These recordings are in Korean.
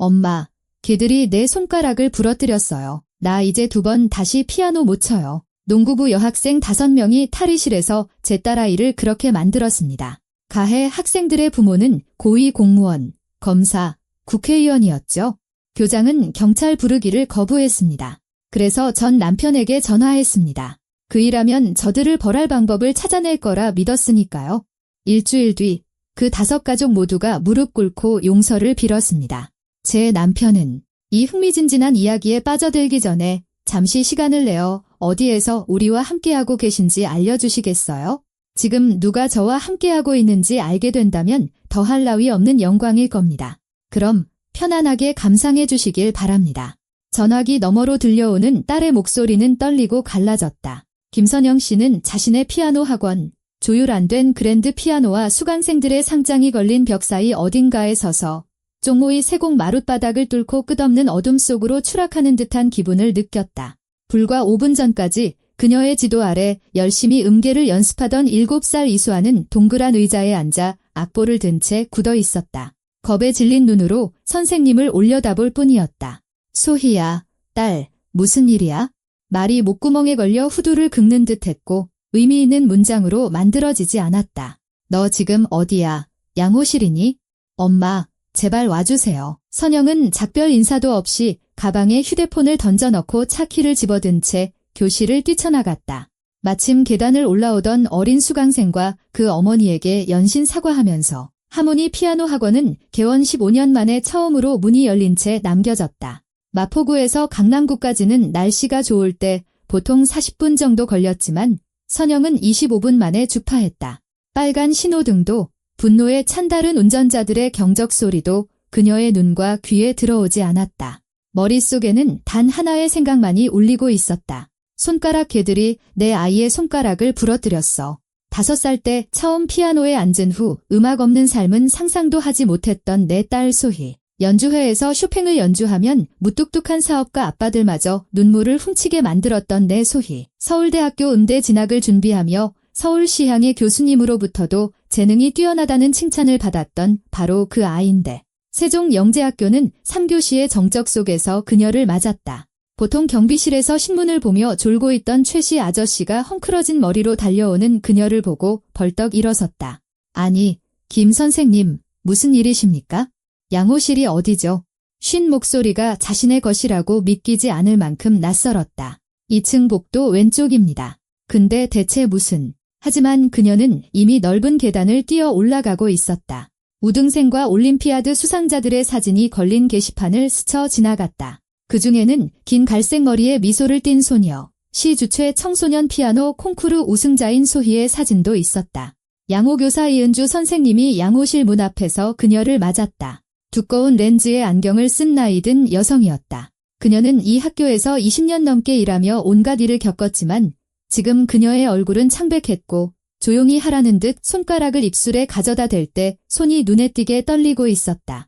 엄마, 걔들이 내 손가락을 부러뜨렸어요. 나 이제 2번 다시 피아노 못 쳐요. 농구부 여학생 5명이 탈의실에서 제 딸아이를 그렇게 만들었습니다. 가해 학생들의 부모는 고위 공무원, 검사, 국회의원이었죠. 교장은 경찰 부르기를 거부했습니다. 그래서 전 남편에게 전화했습니다. 그 일하면 저들을 벌할 방법을 찾아낼 거라 믿었으니까요. 일주일 뒤 그 5가족 모두가 무릎 꿇고 용서를 빌었습니다. 제 남편은 이 흥미진진한 이야기에 빠져들기 전에 잠시 시간을 내어 어디에서 우리와 함께하고 계신지 알려주시겠어요? 지금 누가 저와 함께하고 있는지 알게 된다면 더할 나위 없는 영광일 겁니다. 그럼 편안하게 감상해 주시길 바랍니다. 전화기 너머로 들려오는 딸의 목소리는 떨리고 갈라졌다. 김선영 씨는 자신의 피아노 학원, 조율 안 된 그랜드 피아노와 수강생들의 상장이 걸린 벽 사이 어딘가에 서서 종호의 세곡 마룻바닥을 뚫고 끝없는 어둠 속으로 추락하는 듯한 기분을 느꼈다. 불과 5분 전까지 그녀의 지도 아래 열심히 음계를 연습하던 7살 이수아는 동그란 의자에 앉아 악보를 든 채 굳어 있었다. 겁에 질린 눈으로 선생님을 올려다볼 뿐이었다. 소희야, 딸, 무슨 일이야? 말이 목구멍에 걸려 후두를 긁는 듯 했고 의미 있는 문장으로 만들어지지 않았다. 너 지금 어디야? 양호실이니? 엄마, 제발 와주세요. 선영은 작별 인사도 없이 가방에 휴대폰을 던져넣고 차키를 집어든 채 교실을 뛰쳐나갔다. 마침 계단을 올라오던 어린 수강생과 그 어머니에게 연신 사과하면서 하모니 피아노 학원은 개원 15년 만에 처음으로 문이 열린 채 남겨졌다. 마포구에서 강남구까지는 날씨가 좋을 때 보통 40분 정도 걸렸지만 선영은 25분 만에 주파했다. 빨간 신호등도 분노에 찬다른 운전자들의 경적 소리도 그녀의 눈과 귀에 들어오지 않았다. 머릿속에는 단 하나의 생각만이 울리고 있었다. 손가락 개들이 내 아이의 손가락을 부러뜨렸어. 5살 때 처음 피아노에 앉은 후 음악 없는 삶은 상상도 하지 못했던 내 딸 소희. 연주회에서 쇼팽을 연주하면 무뚝뚝한 사업가 아빠들마저 눈물을 훔치게 만들었던 내 소희. 서울대학교 음대 진학을 준비하며 서울시향의 교수님으로부터도 재능이 뛰어나다는 칭찬을 받았던 바로 그 아이인데 세종영재학교는 3교시의 정적 속에서 그녀를 맞았다. 보통 경비실에서 신문을 보며 졸고 있던 최씨 아저씨가 헝클어진 머리로 달려오는 그녀를 보고 벌떡 일어섰다. 아니, 김 선생님, 무슨 일이십니까? 양호실이 어디죠? 쉰 목소리가 자신의 것이라고 믿기지 않을 만큼 낯설었다. 2층 복도 왼쪽입니다. 근데 대체 무슨... 하지만 그녀는 이미 넓은 계단을 뛰어 올라가고 있었다. 우등생과 올림피아드 수상자들의 사진이 걸린 게시판을 스쳐 지나갔다. 그중에는 긴 갈색 머리에 미소를 띤 소녀, 시 주최 청소년 피아노 콩쿠르 우승자인 소희의 사진도 있었다. 양호교사 이은주 선생님이 양호실 문 앞에서 그녀를 맞았다. 두꺼운 렌즈에 안경을 쓴 나이든 여성이었다. 그녀는 이 학교에서 20년 넘게 일하며 온갖 일을 겪었지만 지금 그녀의 얼굴은 창백했고 조용히 하라는 듯 손가락을 입술에 가져다 댈 때 손이 눈에 띄게 떨리고 있었다.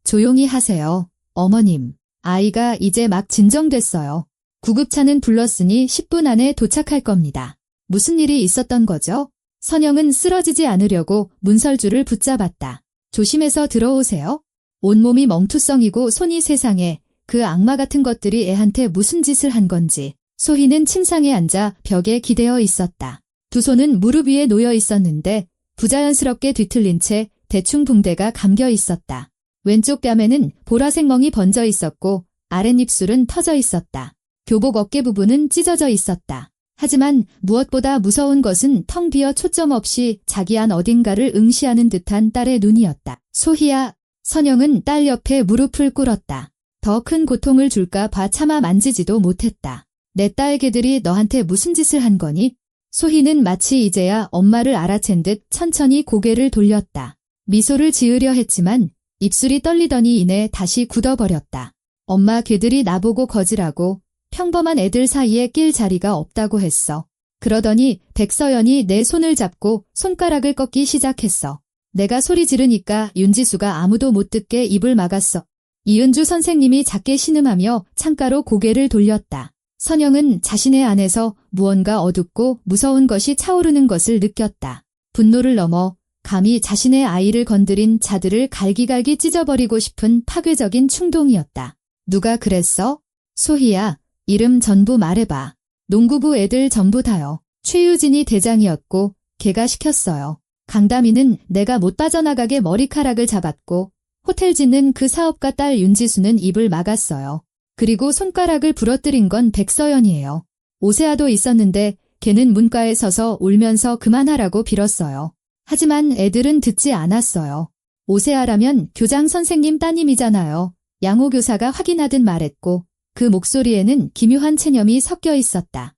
조용히 하세요. 어머님, 아이가 이제 막 진정됐어요. 구급차는 불렀으니 10분 안에 도착할 겁니다. 무슨 일이 있었던 거죠? 선영은 쓰러지지 않으려고 문설주를 붙잡았다. 조심해서 들어오세요. 온몸이 멍투성이고 손이 세상에 그 악마 같은 것들이 애한테 무슨 짓을 한 건지. 소희는 침상에 앉아 벽에 기대어 있었다. 두 손은 무릎 위에 놓여 있었는데 부자연스럽게 뒤틀린 채 대충 붕대가 감겨 있었다. 왼쪽 뺨에는 보라색 멍이 번져 있었고 아랫입술은 터져 있었다. 교복 어깨 부분은 찢어져 있었다. 하지만 무엇보다 무서운 것은 텅 비어 초점 없이 자기 안 어딘가를 응시하는 듯한 딸의 눈이었다. 소희야, 선영은 딸 옆에 무릎을 꿇었다. 더 큰 고통을 줄까 봐 차마 만지지도 못했다. 내 딸 개들이 너한테 무슨 짓을 한 거니? 소희는 마치 이제야 엄마를 알아챈 듯 천천히 고개를 돌렸다. 미소를 지으려 했지만 입술이 떨리더니 이내 다시 굳어버렸다. 엄마 걔들이 나보고 거지라고 평범한 애들 사이에 낄 자리가 없다고 했어. 그러더니 백서연이 내 손을 잡고 손가락을 꺾기 시작했어. 내가 소리 지르니까 윤지수가 아무도 못 듣게 입을 막았어. 이은주 선생님이 작게 신음하며 창가로 고개를 돌렸다. 선영은 자신의 안에서 무언가 어둡고 무서운 것이 차오르는 것을 느꼈다. 분노를 넘어 감히 자신의 아이를 건드린 자들을 갈기갈기 찢어버리고 싶은 파괴적인 충동이었다. 누가 그랬어? 소희야, 이름 전부 말해봐. 농구부 애들 전부 다요. 최유진이 대장이었고 걔가 시켰어요. 강다미는 내가 못 빠져나가게 머리카락을 잡았고 호텔 짓는 그 사업가 딸 윤지수는 입을 막았어요. 그리고 손가락을 부러뜨린 건 백서연이에요. 오세아도 있었는데 걔는 문가에 서서 울면서 그만하라고 빌었어요. 하지만 애들은 듣지 않았어요. 오세아라면 교장 선생님 따님이잖아요. 양호 교사가 확인하듯 말했고 그 목소리에는 기묘한 체념이 섞여 있었다.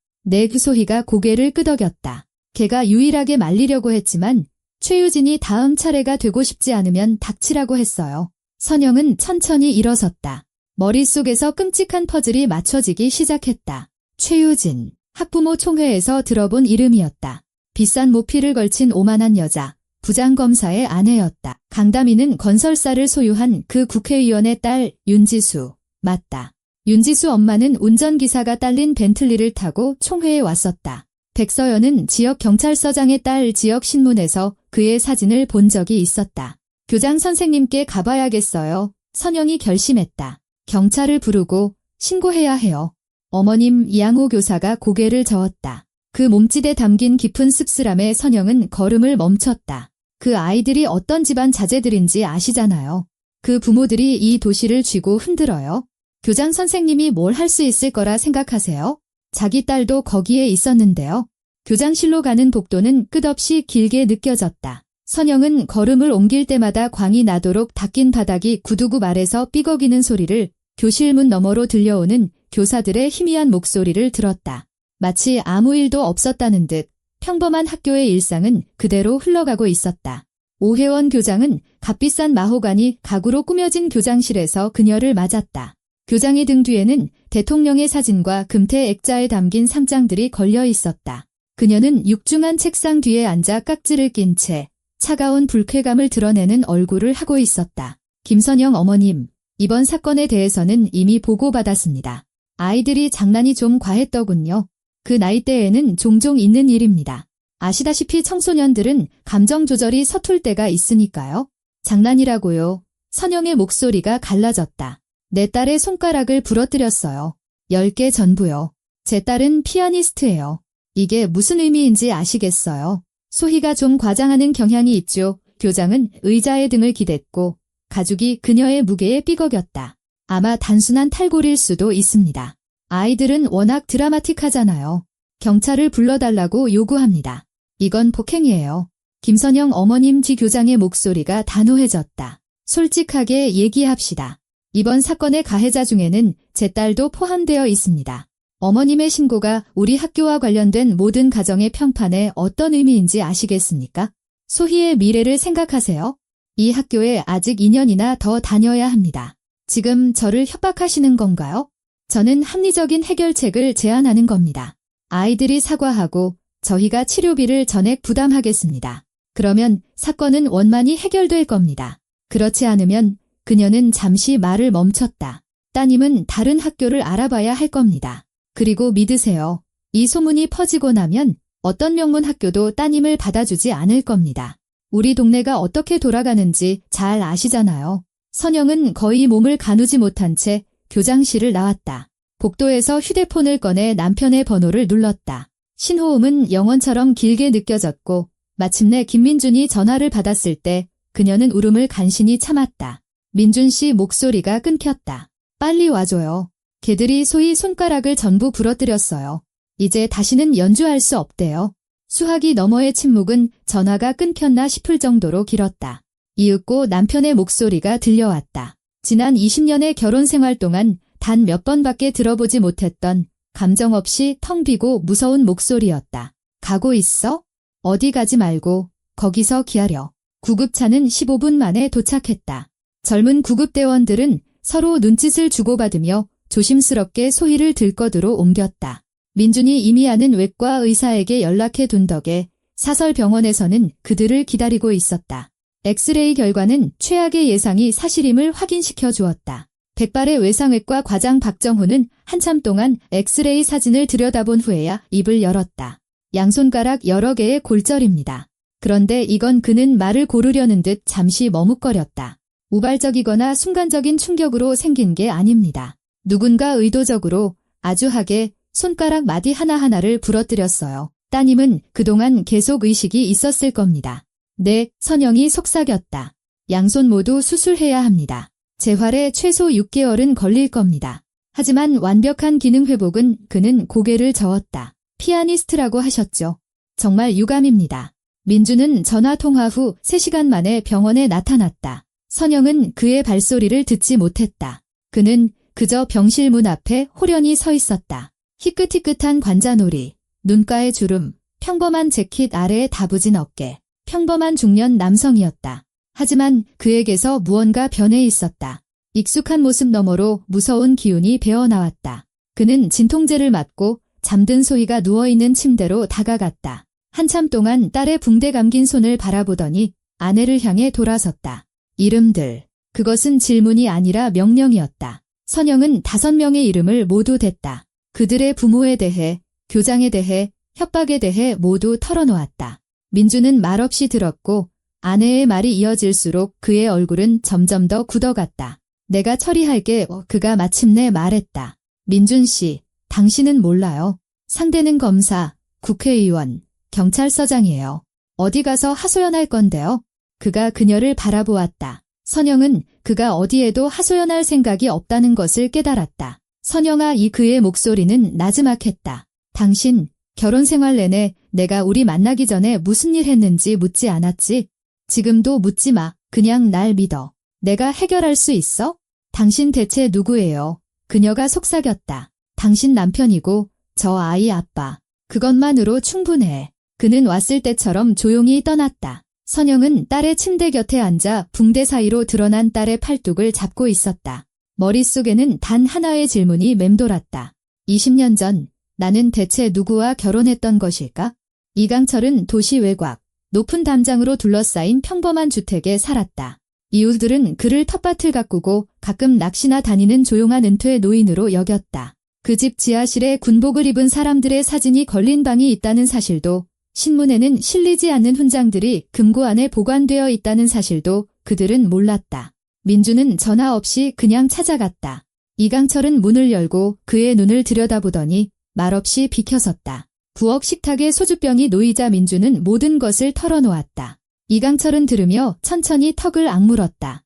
소희가 고개를 끄덕였다. 걔가 유일하게 말리려고 했지만 최유진이 다음 차례가 되고 싶지 않으면 닥치라고 했어요. 선영은 천천히 일어섰다. 머릿속에서 끔찍한 퍼즐이 맞춰지기 시작했다. 최유진, 학부모 총회에서 들어본 이름이었다. 비싼 모피를 걸친 오만한 여자, 부장검사의 아내였다. 강다미는 건설사를 소유한 그 국회의원의 딸 윤지수, 맞다. 윤지수 엄마는 운전기사가 딸린 벤틀리를 타고 총회에 왔었다. 백서연은 지역 경찰서장의 딸 지역신문에서 그의 사진을 본 적이 있었다. 교장 선생님께 가봐야겠어요. 선영이 결심했다. 경찰을 부르고 신고해야 해요. 어머님 양호 교사가 고개를 저었다. 그 몸짓에 담긴 깊은 씁쓸함에 선영은 걸음을 멈췄다. 그 아이들이 어떤 집안 자제들인지 아시잖아요. 그 부모들이 이 도시를 쥐고 흔들어요. 교장 선생님이 뭘 할 수 있을 거라 생각하세요? 자기 딸도 거기에 있었는데요. 교장실로 가는 복도는 끝없이 길게 느껴졌다. 선영은 걸음을 옮길 때마다 광이 나도록 닦인 바닥이 구두굽 아래서 삐걱이는 소리를, 교실문 너머로 들려오는 교사들의 희미한 목소리를 들었다. 마치 아무 일도 없었다는 듯 평범한 학교의 일상은 그대로 흘러가고 있었다. 오혜원 교장은 값비싼 마호가니 가구로 꾸며진 교장실에서 그녀를 맞았다. 교장의 등 뒤에는 대통령의 사진과 금태 액자에 담긴 상장들이 걸려 있었다. 그녀는 육중한 책상 뒤에 앉아 깍지를 낀 채 차가운 불쾌감을 드러내는 얼굴을 하고 있었다. 김선영 어머님, 이번 사건에 대해서는 이미 보고받았습니다. 아이들이 장난이 좀 과했더군요. 그 나이대에는 종종 있는 일입니다. 아시다시피 청소년들은 감정 조절이 서툴 때가 있으니까요. 장난이라고요. 선영의 목소리가 갈라졌다. 내 딸의 손가락을 부러뜨렸어요. 10개 전부요. 제 딸은 피아니스트예요. 이게 무슨 의미인지 아시겠어요? 소희가 좀 과장하는 경향이 있죠. 교장은 의자에 등을 기댔고 가죽이 그녀의 무게에 삐걱였다. 아마 단순한 탈골일 수도 있습니다. 아이들은 워낙 드라마틱하잖아요. 경찰을 불러달라고 요구합니다. 이건 폭행이에요. 김선영 어머님 뒤 교장의 목소리가 단호해졌다. 솔직하게 얘기합시다. 이번 사건의 가해자 중에는 제 딸도 포함되어 있습니다. 어머님의 신고가 우리 학교와 관련된 모든 가정의 평판에 어떤 의미인지 아시겠습니까? 소희의 미래를 생각하세요. 이 학교에 아직 2년이나 더 다녀야 합니다. 지금 저를 협박하시는 건가요? 저는 합리적인 해결책을 제안하는 겁니다. 아이들이 사과하고 저희가 치료비를 전액 부담하겠습니다. 그러면 사건은 원만히 해결될 겁니다. 그렇지 않으면 그녀는 잠시 말을 멈췄다. 따님은 다른 학교를 알아봐야 할 겁니다. 그리고 믿으세요. 이 소문이 퍼지고 나면 어떤 명문 학교도 따님을 받아주지 않을 겁니다. 우리 동네가 어떻게 돌아가는지 잘 아시잖아요. 선영은 거의 몸을 가누지 못한 채 교장실을 나왔다. 복도에서 휴대폰을 꺼내 남편의 번호를 눌렀다. 신호음은 영원처럼 길게 느껴졌고 마침내 김민준이 전화를 받았을 때 그녀는 울음을 간신히 참았다. 민준 씨 목소리가 끊겼다. 빨리 와줘요. 걔들이 소희 손가락을 전부 부러뜨렸어요. 이제 다시는 연주할 수 없대요. 수화기 너머의 침묵은 전화가 끊겼나 싶을 정도로 길었다. 이윽고 남편의 목소리가 들려왔다. 지난 20년의 결혼 생활 동안 단 몇 번밖에 들어보지 못했던 감정 없이 텅 비고 무서운 목소리였다. 가고 있어? 어디 가지 말고 거기서 기다려. 구급차는 15분 만에 도착했다. 젊은 구급대원들은 서로 눈짓을 주고받으며 조심스럽게 소희를 들거드로 옮겼다. 민준이 이미 아는 외과 의사에게 연락해 둔 덕에 사설병원에서는 그들을 기다리고 있었다. 엑스레이 결과는 최악의 예상이 사실임을 확인시켜 주었다. 백발의 외상외과 과장 박정호는 한참 동안 엑스레이 사진을 들여다본 후에야 입을 열었다. 양손가락 여러 개의 골절입니다. 그런데 이건 그는 말을 고르려는 듯 잠시 머뭇거렸다. 우발적이거나 순간적인 충격으로 생긴 게 아닙니다. 누군가 의도적으로 아주하게 손가락 마디 하나하나를 부러뜨렸어요. 따님은 그동안 계속 의식이 있었을 겁니다. 네, 선영이 속삭였다. 양손 모두 수술해야 합니다. 재활에 최소 6개월은 걸릴 겁니다. 하지만 완벽한 기능 회복은 그는 고개를 저었다. 피아니스트라고 하셨죠. 정말 유감입니다. 민주는 전화 통화 후 3시간 만에 병원에 나타났다. 선영은 그의 발소리를 듣지 못했다. 그는 그저 병실 문 앞에 호련히 서 있었다. 희끗희끗한 관자놀이, 눈가의 주름, 평범한 재킷 아래의 다부진 어깨, 평범한 중년 남성이었다. 하지만 그에게서 무언가 변해 있었다. 익숙한 모습 너머로 무서운 기운이 배어나왔다. 그는 진통제를 맞고 잠든 소희가 누워있는 침대로 다가갔다. 한참 동안 딸의 붕대 감긴 손을 바라보더니 아내를 향해 돌아섰다. 이름들. 그것은 질문이 아니라 명령이었다. 선영은 5명의 이름을 모두 댔다. 그들의 부모에 대해, 교장에 대해, 협박에 대해 모두 털어놓았다. 민주는 말없이 들었고 아내의 말이 이어질수록 그의 얼굴은 점점 더 굳어갔다. 내가 처리할게. 그가 마침내 말했다. 민준 씨, 당신은 몰라요. 상대는 검사, 국회의원, 경찰서장이에요. 어디 가서 하소연할 건데요? 그가 그녀를 바라보았다. 선영은 그가 어디에도 하소연할 생각이 없다는 것을 깨달았다. 선영아, 이 그의 목소리는 나지막했다. 당신, 결혼 생활 내내 내가 우리 만나기 전에 무슨 일 했는지 묻지 않았지? 지금도 묻지 마. 그냥 날 믿어. 내가 해결할 수 있어? 당신 대체 누구예요? 그녀가 속삭였다. 당신 남편이고 저 아이 아빠. 그것만으로 충분해. 그는 왔을 때처럼 조용히 떠났다. 선영은 딸의 침대 곁에 앉아 붕대 사이로 드러난 딸의 팔뚝을 잡고 있었다. 머릿속에는 단 하나의 질문이 맴돌았다. 20년 전 나는 대체 누구와 결혼했던 것일까? 이강철은 도시 외곽, 높은 담장으로 둘러싸인 평범한 주택에 살았다. 이웃들은 그를 텃밭을 가꾸고 가끔 낚시나 다니는 조용한 은퇴 노인으로 여겼다. 그 집 지하실에 군복을 입은 사람들의 사진이 걸린 방이 있다는 사실도, 신문에는 실리지 않는 훈장들이 금고 안에 보관되어 있다는 사실도 그들은 몰랐다. 민주는 전화 없이 그냥 찾아갔다. 이강철은 문을 열고 그의 눈을 들여다보더니 말없이 비켜섰다. 부엌 식탁에 소주병이 놓이자 민주는 모든 것을 털어놓았다. 이강철은 들으며 천천히 턱을 악물었다.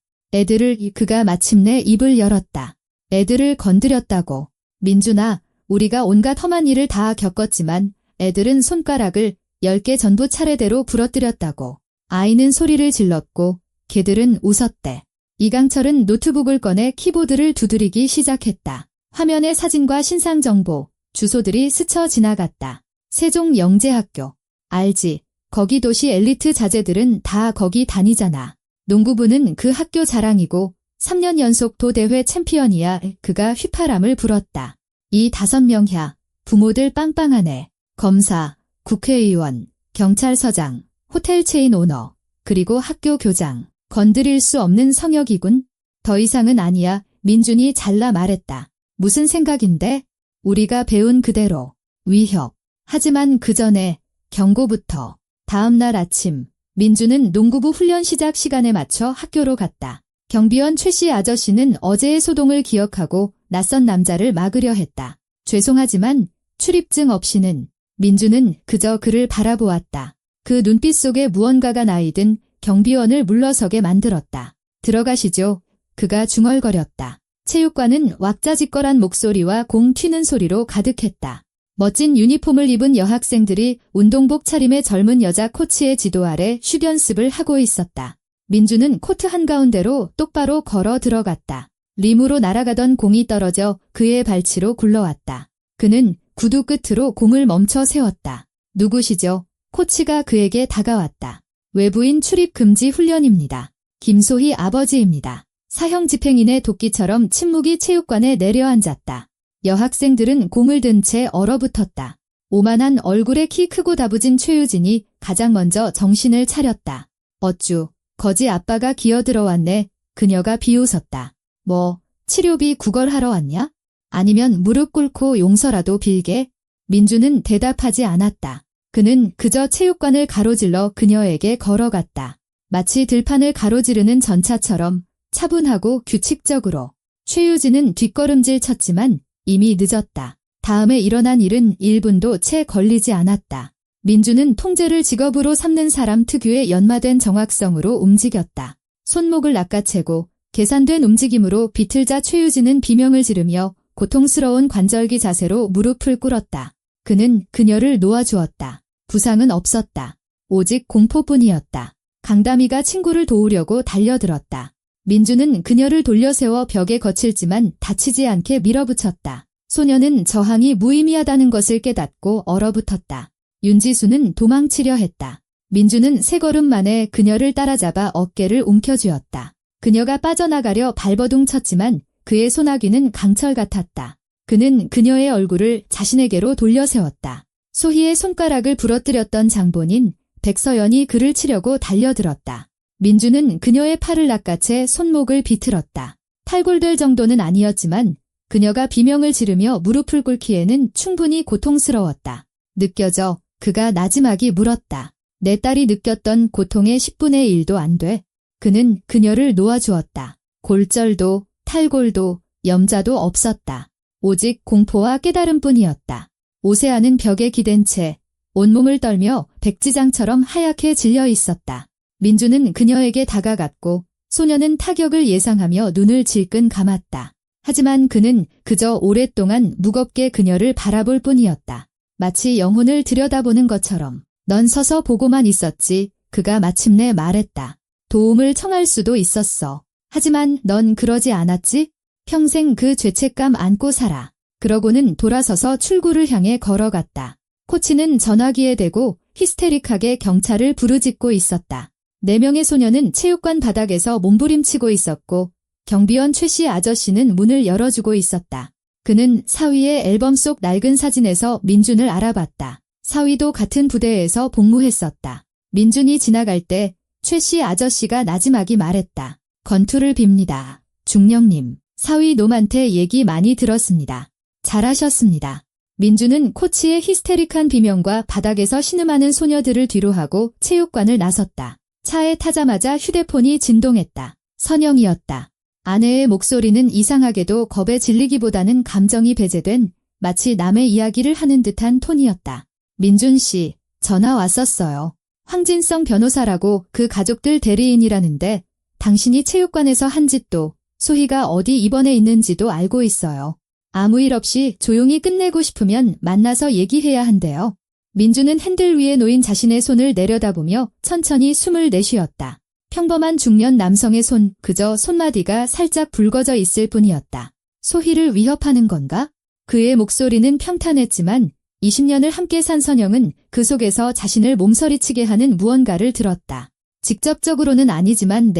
그가 마침내 입을 열었다. 애들을 건드렸다고. 민준아, 우리가 온갖 험한 일을 다 겪었지만 애들은 손가락을 10개 전부 차례대로 부러뜨렸다고. 아이는 소리를 질렀고 개들은 웃었대. 이강철은 노트북을 꺼내 키보드를 두드리기 시작했다. 화면에 사진과 신상 정보, 주소들이 스쳐 지나갔다. 세종영재학교. 알지. 거기 도시 엘리트 자제들은 다 거기 다니잖아. 농구부는 그 학교 자랑이고 3년 연속 도대회 챔피언이야. 그가 휘파람을 불었다. 이 5명야. 부모들 빵빵하네. 검사, 국회의원, 경찰서장, 호텔 체인 오너, 그리고 학교 교장. 건드릴 수 없는 성역이군. 더 이상은 아니야. 민준이 잘라 말했다. 무슨 생각인데? 우리가 배운 그대로. 위협. 하지만 그 전에 경고부터. 다음 날 아침, 민주는 농구부 훈련 시작 시간에 맞춰 학교로 갔다. 경비원 최씨 아저씨는 어제의 소동을 기억하고 낯선 남자를 막으려 했다. 죄송하지만 출입증 없이는. 민주는 그저 그를 바라보았다. 그 눈빛 속에 무언가가 나이든 경비원을 물러서게 만들었다. 들어가시죠. 그가 중얼거렸다. 체육관은 왁자지껄한 목소리와 공 튀는 소리로 가득했다. 멋진 유니폼을 입은 여학생들이 운동복 차림의 젊은 여자 코치의 지도 아래 슛연습을 하고 있었다. 민주는 코트 한가운데로 똑바로 걸어 들어갔다. 림으로 날아가던 공이 떨어져 그의 발치로 굴러왔다. 그는 구두 끝으로 공을 멈춰 세웠다. 누구시죠? 코치가 그에게 다가왔다. 외부인 출입 금지 훈련입니다. 김소희 아버지입니다. 사형 집행인의 도끼처럼 침묵이 체육관에 내려앉았다. 여학생들은 공을 든 채 얼어붙었다. 오만한 얼굴에 키 크고 다부진 최유진이 가장 먼저 정신을 차렸다. 어쭈, 거지 아빠가 기어들어왔네. 그녀가 비웃었다. 뭐, 치료비 구걸하러 왔냐? 아니면 무릎 꿇고 용서라도 빌게? 민주는 대답하지 않았다. 그는 그저 체육관을 가로질러 그녀에게 걸어갔다. 마치 들판을 가로지르는 전차처럼 차분하고 규칙적으로. 최유진은 뒷걸음질 쳤지만 이미 늦었다. 다음에 일어난 일은 1분도 채 걸리지 않았다. 민주는 통제를 직업으로 삼는 사람 특유의 연마된 정확성으로 움직였다. 손목을 낚아채고 계산된 움직임으로 비틀자 최유진은 비명을 지르며 고통스러운 관절기 자세로 무릎을 꿇었다. 그는 그녀를 놓아주었다. 부상은 없었다. 오직 공포뿐이었다. 강다미가 친구를 도우려고 달려들었다. 민주는 그녀를 돌려세워 벽에 거칠지만 다치지 않게 밀어붙였다. 소녀는 저항이 무의미하다는 것을 깨닫고 얼어붙었다. 윤지수는 도망치려 했다. 민주는 세 걸음 만에 그녀를 따라잡아 어깨를 움켜쥐었다. 그녀가 빠져나가려 발버둥 쳤지만 그의 소나귀는 강철 같았다. 그는 그녀의 얼굴을 자신에게로 돌려세웠다. 소희의 손가락을 부러뜨렸던 장본인 백서연이 그를 치려고 달려들었다. 민주는 그녀의 팔을 낚아채 손목을 비틀었다. 탈골될 정도는 아니었지만 그녀가 비명을 지르며 무릎을 꿇기에는 충분히 고통스러웠다. 느껴져 그가 나지막이 물었다. 내 딸이 느꼈던 고통의 10분의 1도 안 돼. 그는 그녀를 놓아주었다. 골절도 탈골도 염자도 없었다. 오직 공포와 깨달음뿐이었다. 오세아는 벽에 기댄 채 온몸을 떨며 백지장처럼 하얗게 질려 있었다. 민주는 그녀에게 다가갔고 소녀는 타격을 예상하며 눈을 질끈 감았다. 하지만 그는 그저 오랫동안 무겁게 그녀를 바라볼 뿐이었다. 마치 영혼을 들여다보는 것처럼. 넌 서서 보고만 있었지. 그가 마침내 말했다. 도움을 청할 수도 있었어. 하지만 넌 그러지 않았지? 평생 그 죄책감 안고 살아. 그러고는 돌아서서 출구를 향해 걸어갔다. 코치는 전화기에 대고 히스테릭하게 경찰을 부르짖고 있었다. 4명의 소녀는 체육관 바닥에서 몸부림치고 있었고 경비원 최씨 아저씨는 문을 열어주고 있었다. 그는 사위의 앨범 속 낡은 사진에서 민준을 알아봤다. 사위도 같은 부대에서 복무했었다. 민준이 지나갈 때 최씨 아저씨가 나지막이 말했다. 건투를 빕니다. 중령님, 사위 놈한테 얘기 많이 들었습니다. 잘하셨습니다. 민준은 코치의 히스테릭한 비명과 바닥에서 신음하는 소녀들을 뒤로하고 체육관을 나섰다. 차에 타자마자 휴대폰이 진동했다. 선영이었다. 아내의 목소리는 이상하게도 겁에 질리기보다는 감정이 배제된 마치 남의 이야기를 하는 듯한 톤이었다. 민준 씨, 전화 왔었어요. 황진성 변호사라고 그 가족들 대리인이라는데 당신이 체육관에서 한 짓도 소희가 어디 입원해 있는지도 알고 있어요. 아무 일 없이 조용히 끝내고 싶으면 만나서 얘기해야 한대요. 민주는 핸들 위에 놓인 자신의 손을 내려다보며 천천히 숨을 내쉬었다. 평범한 중년 남성의 손, 그저 손마디가 살짝 붉어져 있을 뿐이었다. 소희를 위협하는 건가? 그의 목소리는 평탄했지만 20년을 함께 산 선영은 그 속에서 자신을 몸서리치게 하는 무언가를 들었다. 직접적으로는 아니지만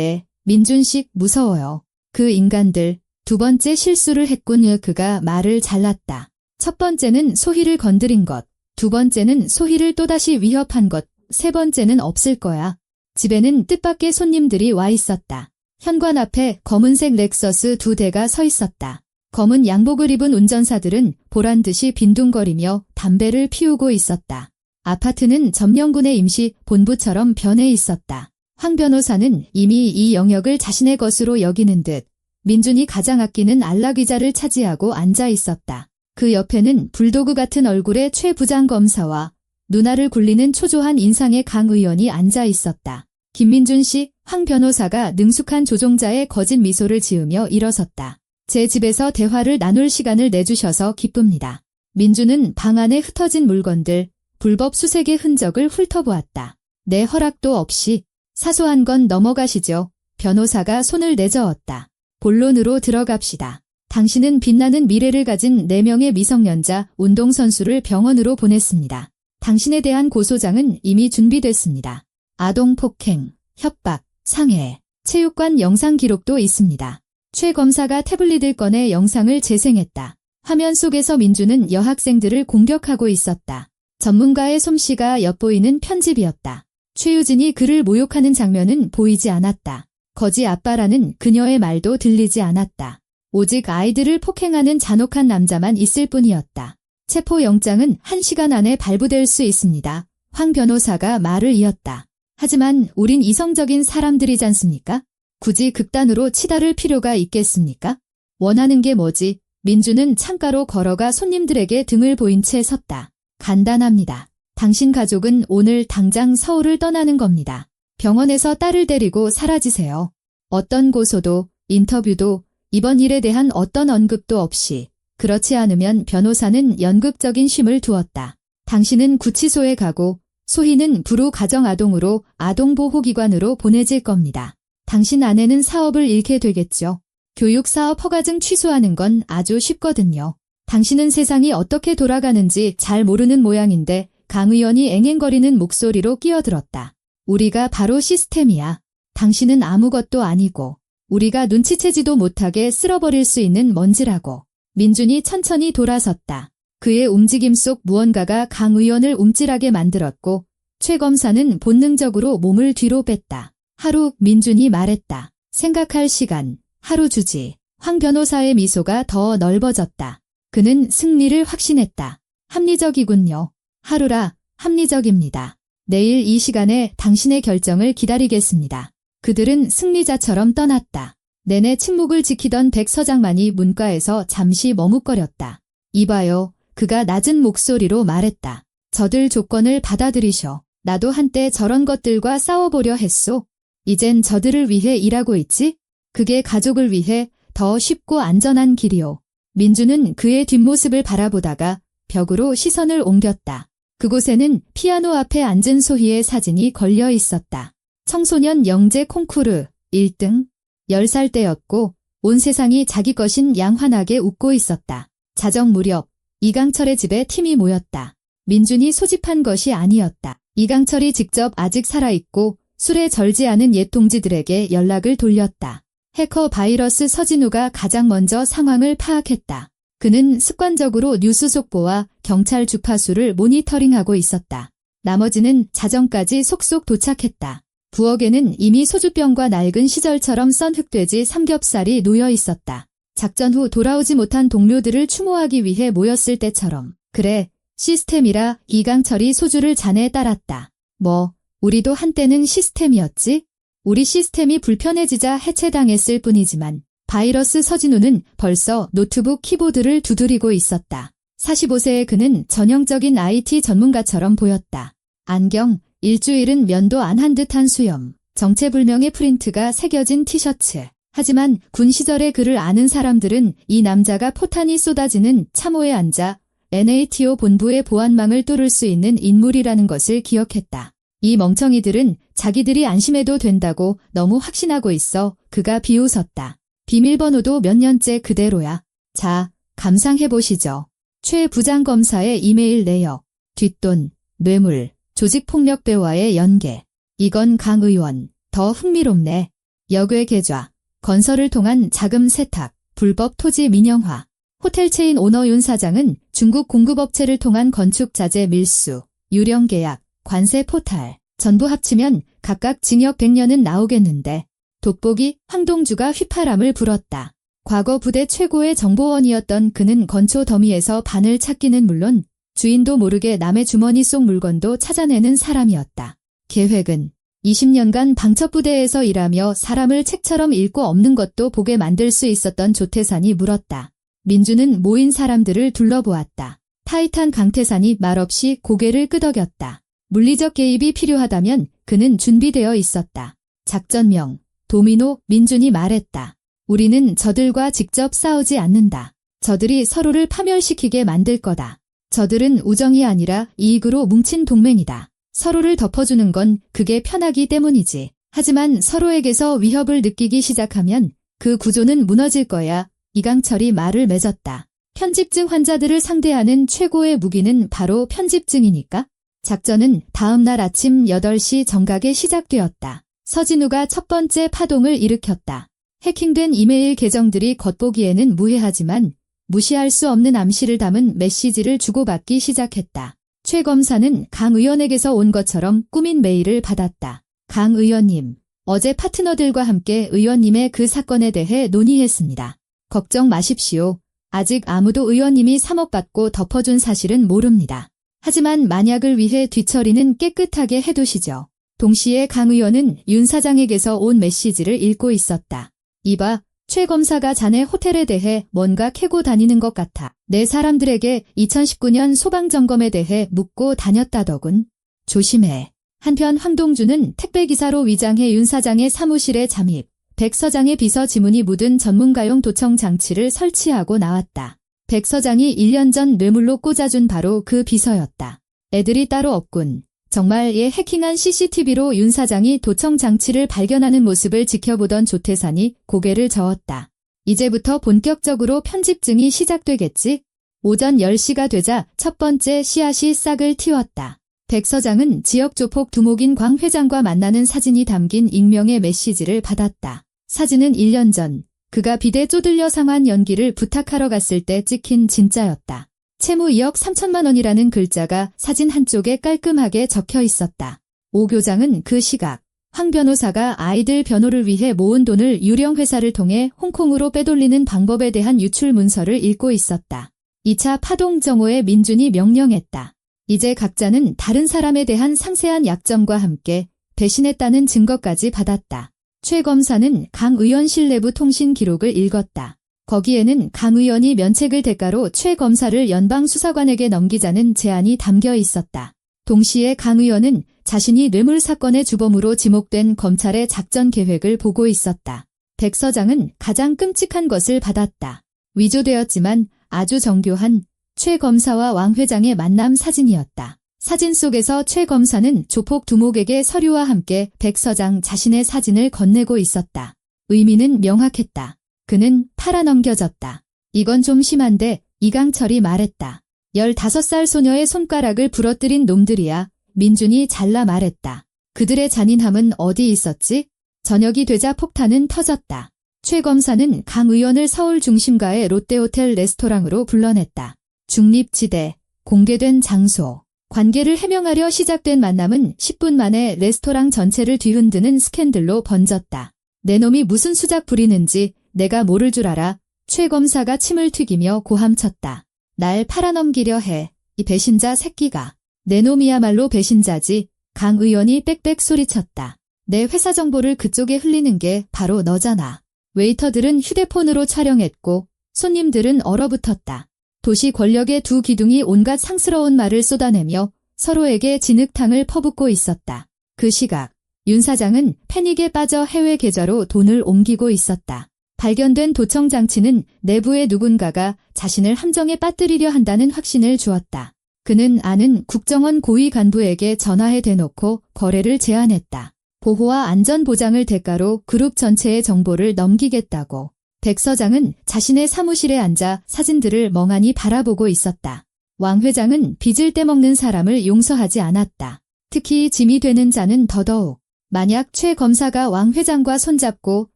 민준식 무서워요. 그 인간들 2번째 실수를 했군. 그가 말을 잘랐다. 첫 번째는 소희를 건드린 것, 2번째는 소희를 또다시 위협한 것, 3번째는 없을 거야. 집에는 뜻밖의 손님들이 와 있었다. 현관 앞에 검은색 렉서스 2대가 서 있었다. 검은 양복을 입은 운전사들은 보란듯이 빈둥거리며 담배를 피우고 있었다. 아파트는 점령군의 임시 본부처럼 변해 있었다. 황 변호사는 이미 이 영역을 자신의 것으로 여기는 듯 민준이 가장 아끼는 안락의자를 차지하고 앉아 있었다. 그 옆에는 불도그 같은 얼굴의 최 부장검사와 누나를 굴리는 초조한 인상의 강 의원이 앉아 있었다. 김민준 씨, 황 변호사가 능숙한 조종자의 거짓 미소를 지으며 일어섰다. 제 집에서 대화를 나눌 시간을 내주셔서 기쁩니다. 민주는 방 안에 흩어진 물건들, 불법 수색의 흔적을 훑어보았다. 내 허락도 없이. 사소한 건 넘어가시죠. 변호사가 손을 내저었다. 본론으로 들어갑시다. 당신은 빛나는 미래를 가진 4명의 미성년자 운동선수를 병원으로 보냈습니다. 당신에 대한 고소장은 이미 준비됐습니다. 아동폭행, 협박, 상해, 체육관 영상 기록도 있습니다. 최 검사가 태블릿을 꺼내 영상을 재생했다. 화면 속에서 민주는 여학생들을 공격하고 있었다. 전문가의 솜씨가 엿보이는 편집이었다. 최유진이 그를 모욕하는 장면은 보이지 않았다. 거지 아빠라는 그녀의 말도 들리지 않았다. 오직 아이들을 폭행하는 잔혹한 남자만 있을 뿐이었다. 체포영장은 1시간 안에 발부될 수 있습니다. 황 변호사가 말을 이었다. 하지만 우린 이성적인 사람들이잖습니까? 굳이 극단으로 치달을 필요가 있겠습니까? 원하는 게 뭐지? 민주는 창가로 걸어가 손님들에게 등을 보인 채 섰다. 간단합니다. 당신 가족은 오늘 당장 서울을 떠나는 겁니다. 병원에서 딸을 데리고 사라지세요. 어떤 고소도, 인터뷰도, 이번 일에 대한 어떤 언급도 없이. 그렇지 않으면 변호사는 연극적인 쉼을 두었다. 당신은 구치소에 가고 소희는 부루 가정아동으로 아동보호기관으로 보내질 겁니다. 당신 아내는 사업을 잃게 되겠죠. 교육사업 허가증 취소하는 건 아주 쉽거든요. 당신은 세상이 어떻게 돌아가는지 잘 모르는 모양인데 강 의원이 앵앵거리는 목소리로 끼어들었다. 우리가 바로 시스템이야. 당신은 아무것도 아니고 우리가 눈치채지도 못하게 쓸어버릴 수 있는 먼지라고. 민준이 천천히 돌아섰다. 그의 움직임 속 무언가가 강 의원을 움찔하게 만들었고 최 검사는 본능적으로 몸을 뒤로 뺐다. 하루, 민준이 말했다. 생각할 시간, 하루 주지. 황 변호사의 미소가 더 넓어졌다. 그는 승리를 확신했다. 합리적이군요. 하루라, 합리적입니다. 내일 이 시간에 당신의 결정을 기다리겠습니다. 그들은 승리자처럼 떠났다. 내내 침묵을 지키던 백 서장만이 문과에서 잠시 머뭇거렸다. 이봐요. 그가 낮은 목소리로 말했다. 저들 조건을 받아들이셔. 나도 한때 저런 것들과 싸워보려 했소. 이젠 저들을 위해 일하고 있지? 그게 가족을 위해 더 쉽고 안전한 길이오. 민주는 그의 뒷모습을 바라보다가 벽으로 시선을 옮겼다. 그곳에는 피아노 앞에 앉은 소희의 사진이 걸려 있었다. 청소년 영재 콩쿠르 1등. 10살 때였고 온 세상이 자기 것인 양환하게 웃고 있었다. 자정 무렵 이강철의 집에 팀이 모였다. 민준이 소집한 것이 아니었다. 이강철이 직접 아직 살아있고 술에 절지 않은 옛 동지들에게 연락을 돌렸다. 해커 바이러스 서진우가 가장 먼저 상황을 파악했다. 그는 습관적으로 뉴스 속보와 경찰 주파수를 모니터링하고 있었다. 나머지는 자정까지 속속 도착했다. 부엌에는 이미 소주병과 낡은 시절처럼 썬 흑돼지 삼겹살이 놓여 있었다. 작전 후 돌아오지 못한 동료들을 추모하기 위해 모였을 때처럼. 그래, 시스템이라 이강철이 소주를 잔에 따랐다. 뭐, 우리도 한때는 시스템이었지? 우리 시스템이 불편해지자 해체당했을 뿐이지만 바이러스 서진우는 벌써 노트북 키보드를 두드리고 있었다. 45세의 그는 전형적인 IT 전문가처럼 보였다. 안경, 일주일은 면도 안 한 듯한 수염, 정체불명의 프린트가 새겨진 티셔츠. 하지만 군 시절의 그를 아는 사람들은 이 남자가 포탄이 쏟아지는 참호에 앉아 NATO 본부의 보안망을 뚫을 수 있는 인물이라는 것을 기억했다. 이 멍청이들은 자기들이 안심해도 된다고 너무 확신하고 있어 그가 비웃었다. 비밀번호도 몇 년째 그대로야. 자, 감상해보시죠. 최 부장검사의 이메일 내역, 뒷돈, 뇌물, 조직폭력배와의 연계. 이건 강 의원, 더 흥미롭네. 역외 계좌, 건설을 통한 자금 세탁, 불법 토지 민영화. 호텔 체인 오너 윤 사장은 중국 공급업체를 통한 건축 자재 밀수, 유령 계약, 관세 포탈, 전부 합치면 각각 징역 100년은 나오겠는데 돋보기 황동주가 휘파람을 불었다. 과거 부대 최고의 정보원이었던 그는 건초 더미에서 바늘 찾기는 물론 주인도 모르게 남의 주머니 속 물건도 찾아내는 사람이었다. 계획은 20년간 방첩부대에서 일하며 사람을 책처럼 읽고 없는 것도 보게 만들 수 있었던 조태산이 물었다. 민주는 모인 사람들을 둘러보았다. 타이탄 강태산이 말없이 고개를 끄덕였다. 물리적 개입이 필요하다면 그는 준비되어 있었다. 작전명, 도미노, 민준이 말했다. 우리는 저들과 직접 싸우지 않는다. 저들이 서로를 파멸시키게 만들 거다. 저들은 우정이 아니라 이익으로 뭉친 동맹이다. 서로를 덮어주는 건 그게 편하기 때문이지. 하지만 서로에게서 위협을 느끼기 시작하면 그 구조는 무너질 거야. 이강철이 말을 맺었다. 편집증 환자들을 상대하는 최고의 무기는 바로 편집증이니까. 작전은 다음 날 아침 8시 정각에 시작되었다. 서진우가 첫 번째 파동을 일으켰다. 해킹된 이메일 계정들이 겉보기에는 무해하지만 무시할 수 없는 암시를 담은 메시지를 주고받기 시작했다. 최 검사는 강 의원에게서 온 것처럼 꾸민 메일을 받았다. 강 의원님, 어제 파트너들과 함께 의원님의 그 사건에 대해 논의했습니다. 걱정 마십시오. 아직 아무도 의원님이 3억 받고 덮어준 사실은 모릅니다. 하지만 만약을 위해 뒤처리는 깨끗하게 해두시죠. 동시에 강 의원은 윤 사장에게서 온 메시지를 읽고 있었다. 이봐, 최 검사가 자네 호텔에 대해 뭔가 캐고 다니는 것 같아. 내 사람들에게 2019년 소방점검에 대해 묻고 다녔다더군. 조심해. 한편 황동주는 택배기사로 위장해 윤 사장의 사무실에 잠입. 백 서장의 비서 지문이 묻은 전문가용 도청 장치를 설치하고 나왔다. 백 서장이 1년 전 뇌물로 꽂아준 바로 그 비서였다. 애들이 따로 없군. 정말 얘 해킹한 CCTV로 윤 사장이 도청 장치를 발견하는 모습을 지켜보던 조태산이 고개를 저었다. 이제부터 본격적으로 편집증이 시작되겠지? 오전 10시가 되자 첫 번째 씨앗이 싹을 틔웠다. 백 서장은 지역 조폭 두목인 광 회장과 만나는 사진이 담긴 익명의 메시지를 받았다. 사진은 1년 전 그가 비대 쪼들려 상환 연기를 부탁하러 갔을 때 찍힌 진짜였다. 채무 2억 3천만 원이라는 글자가 사진 한쪽에 깔끔하게 적혀 있었다. 오 교장은 그 시각 황 변호사가 아이들 변호를 위해 모은 돈을 유령 회사를 통해 홍콩으로 빼돌리는 방법에 대한 유출 문서를 읽고 있었다. 2차 파동 정오에 민준이 명령했다. 이제 각자는 다른 사람에 대한 상세한 약점과 함께 배신했다는 증거까지 받았다. 최 검사는 강 의원실 내부 통신 기록을 읽었다. 거기에는 강 의원이 면책을 대가로 최 검사를 연방수사관에게 넘기자는 제안이 담겨 있었다. 동시에 강 의원은 자신이 뇌물 사건의 주범으로 지목된 검찰의 작전 계획을 보고 있었다. 백 서장은 가장 끔찍한 것을 받았다. 위조되었지만 아주 정교한 최 검사와 왕 회장의 만남 사진이었다. 사진 속에서 최 검사는 조폭 두목에게 서류와 함께 백 서장 자신의 사진을 건네고 있었다. 의미는 명확했다. 그는 팔아넘겨졌다. 이건 좀 심한데 이강철이 말했다. 15살 소녀의 손가락을 부러뜨린 놈들이야. 민준이 잘라 말했다. 그들의 잔인함은 어디 있었지? 저녁이 되자 폭탄은 터졌다. 최 검사는 강 의원을 서울 중심가의 롯데호텔 레스토랑으로 불러냈다. 중립지대, 공개된 장소. 관계를 해명하려 시작된 만남은 10분 만에 레스토랑 전체를 뒤흔드는 스캔들로 번졌다. 내 놈이 무슨 수작 부리는지 내가 모를 줄 알아. 최 검사가 침을 튀기며 고함쳤다. 날 팔아넘기려 해. 이 배신자 새끼가. 내 놈이야말로 배신자지. 강 의원이 빽빽 소리쳤다. 내 회사 정보를 그쪽에 흘리는 게 바로 너잖아. 웨이터들은 휴대폰으로 촬영했고 손님들은 얼어붙었다. 도시 권력의 두 기둥이 온갖 상스러운 말을 쏟아내며 서로에게 진흙탕을 퍼붓고 있었다. 그 시각 윤 사장은 패닉에 빠져 해외 계좌로 돈을 옮기고 있었다. 발견된 도청 장치는 내부의 누군가가 자신을 함정에 빠뜨리려 한다는 확신을 주었다. 그는 아는 국정원 고위 간부에게 전화해 대놓고 거래를 제안했다. 보호와 안전 보장을 대가로 그룹 전체의 정보를 넘기겠다고. 백 서장은 자신의 사무실에 앉아 사진들을 멍하니 바라보고 있었다. 왕 회장은 빚을 떼먹는 사람을 용서하지 않았다. 특히 짐이 되는 자는 더더욱. 만약 최 검사가 왕 회장과 손잡고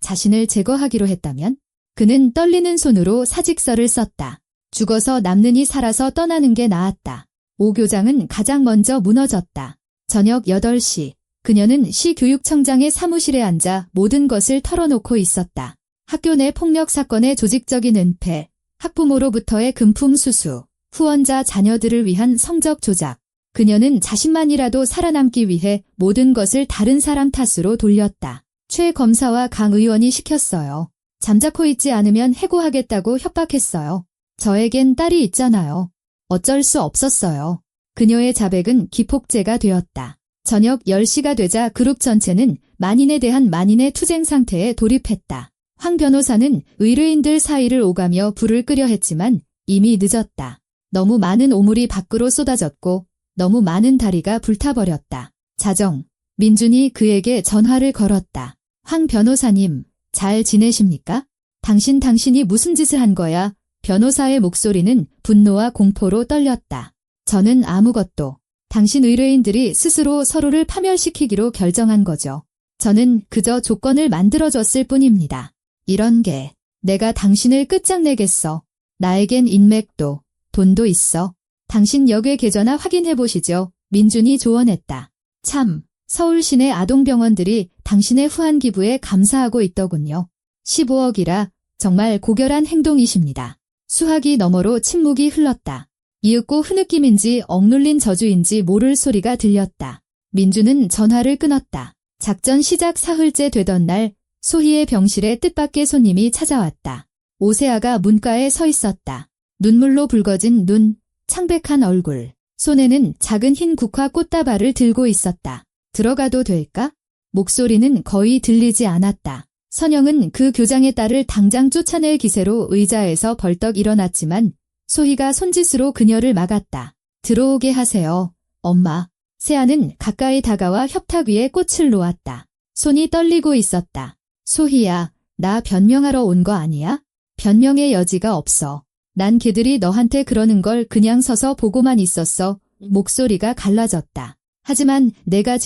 자신을 제거하기로 했다면 그는 떨리는 손으로 사직서를 썼다. 죽어서 남느니 살아서 떠나는 게 나았다. 오 교장은 가장 먼저 무너졌다. 저녁 8시 그녀는 시교육청장의 사무실에 앉아 모든 것을 털어놓고 있었다. 학교 내 폭력 사건의 조직적인 은폐, 학부모로부터의 금품 수수, 후원자 자녀들을 위한 성적 조작. 그녀는 자신만이라도 살아남기 위해 모든 것을 다른 사람 탓으로 돌렸다. 최 검사와 강 의원이 시켰어요. 잠자코 있지 않으면 해고하겠다고 협박했어요. 저에겐 딸이 있잖아요. 어쩔 수 없었어요. 그녀의 자백은 기폭제가 되었다. 저녁 10시가 되자 그룹 전체는 만인에 대한 만인의 투쟁 상태에 돌입했다. 황 변호사는 의뢰인들 사이를 오가며 불을 끄려 했지만 이미 늦었다. 너무 많은 오물이 밖으로 쏟아졌고 너무 많은 다리가 불타버렸다. 자정, 민준이 그에게 전화를 걸었다. 황 변호사님, 잘 지내십니까? 당신이 무슨 짓을 한 거야? 변호사의 목소리는 분노와 공포로 떨렸다. 저는 아무것도. 당신 의뢰인들이 스스로 서로를 파멸시키기로 결정한 거죠. 저는 그저 조건을 만들어줬을 뿐입니다. 이런 게 내가 당신을 끝장내겠어. 나에겐 인맥도 돈도 있어. 당신 역외 계좌나 확인해보시죠. 민준이 조언했다. 참, 서울 시내 아동병원들이 당신의 후한 기부에 감사하고 있더군요. 15억이라 정말 고결한 행동이십니다. 수화기 너머로 침묵이 흘렀다. 이윽고 흐느낌인지 억눌린 저주인지 모를 소리가 들렸다. 민주는 전화를 끊었다. 작전 시작 사흘째 되던 날 소희의 병실에 뜻밖의 손님이 찾아왔다. 오세아가 문가에 서 있었다. 눈물로 붉어진 눈, 창백한 얼굴, 손에는 작은 흰 국화 꽃다발을 들고 있었다. 들어가도 될까? 목소리는 거의 들리지 않았다. 선영은 그 교장의 딸을 당장 쫓아낼 기세로 의자에서 벌떡 일어났지만 소희가 손짓으로 그녀를 막았다. 들어오게 하세요, 엄마. 세아는 가까이 다가와 협탁 위에 꽃을 놓았다. 손이 떨리고 있었다. 소희야, 나 변명하러 온 거 아니야? 변명의 여지가 없어. 난 걔들이 너한테 그러는 걸 그냥 서서 보고만 있었어. 목소리가 갈라졌다. 하지만 내가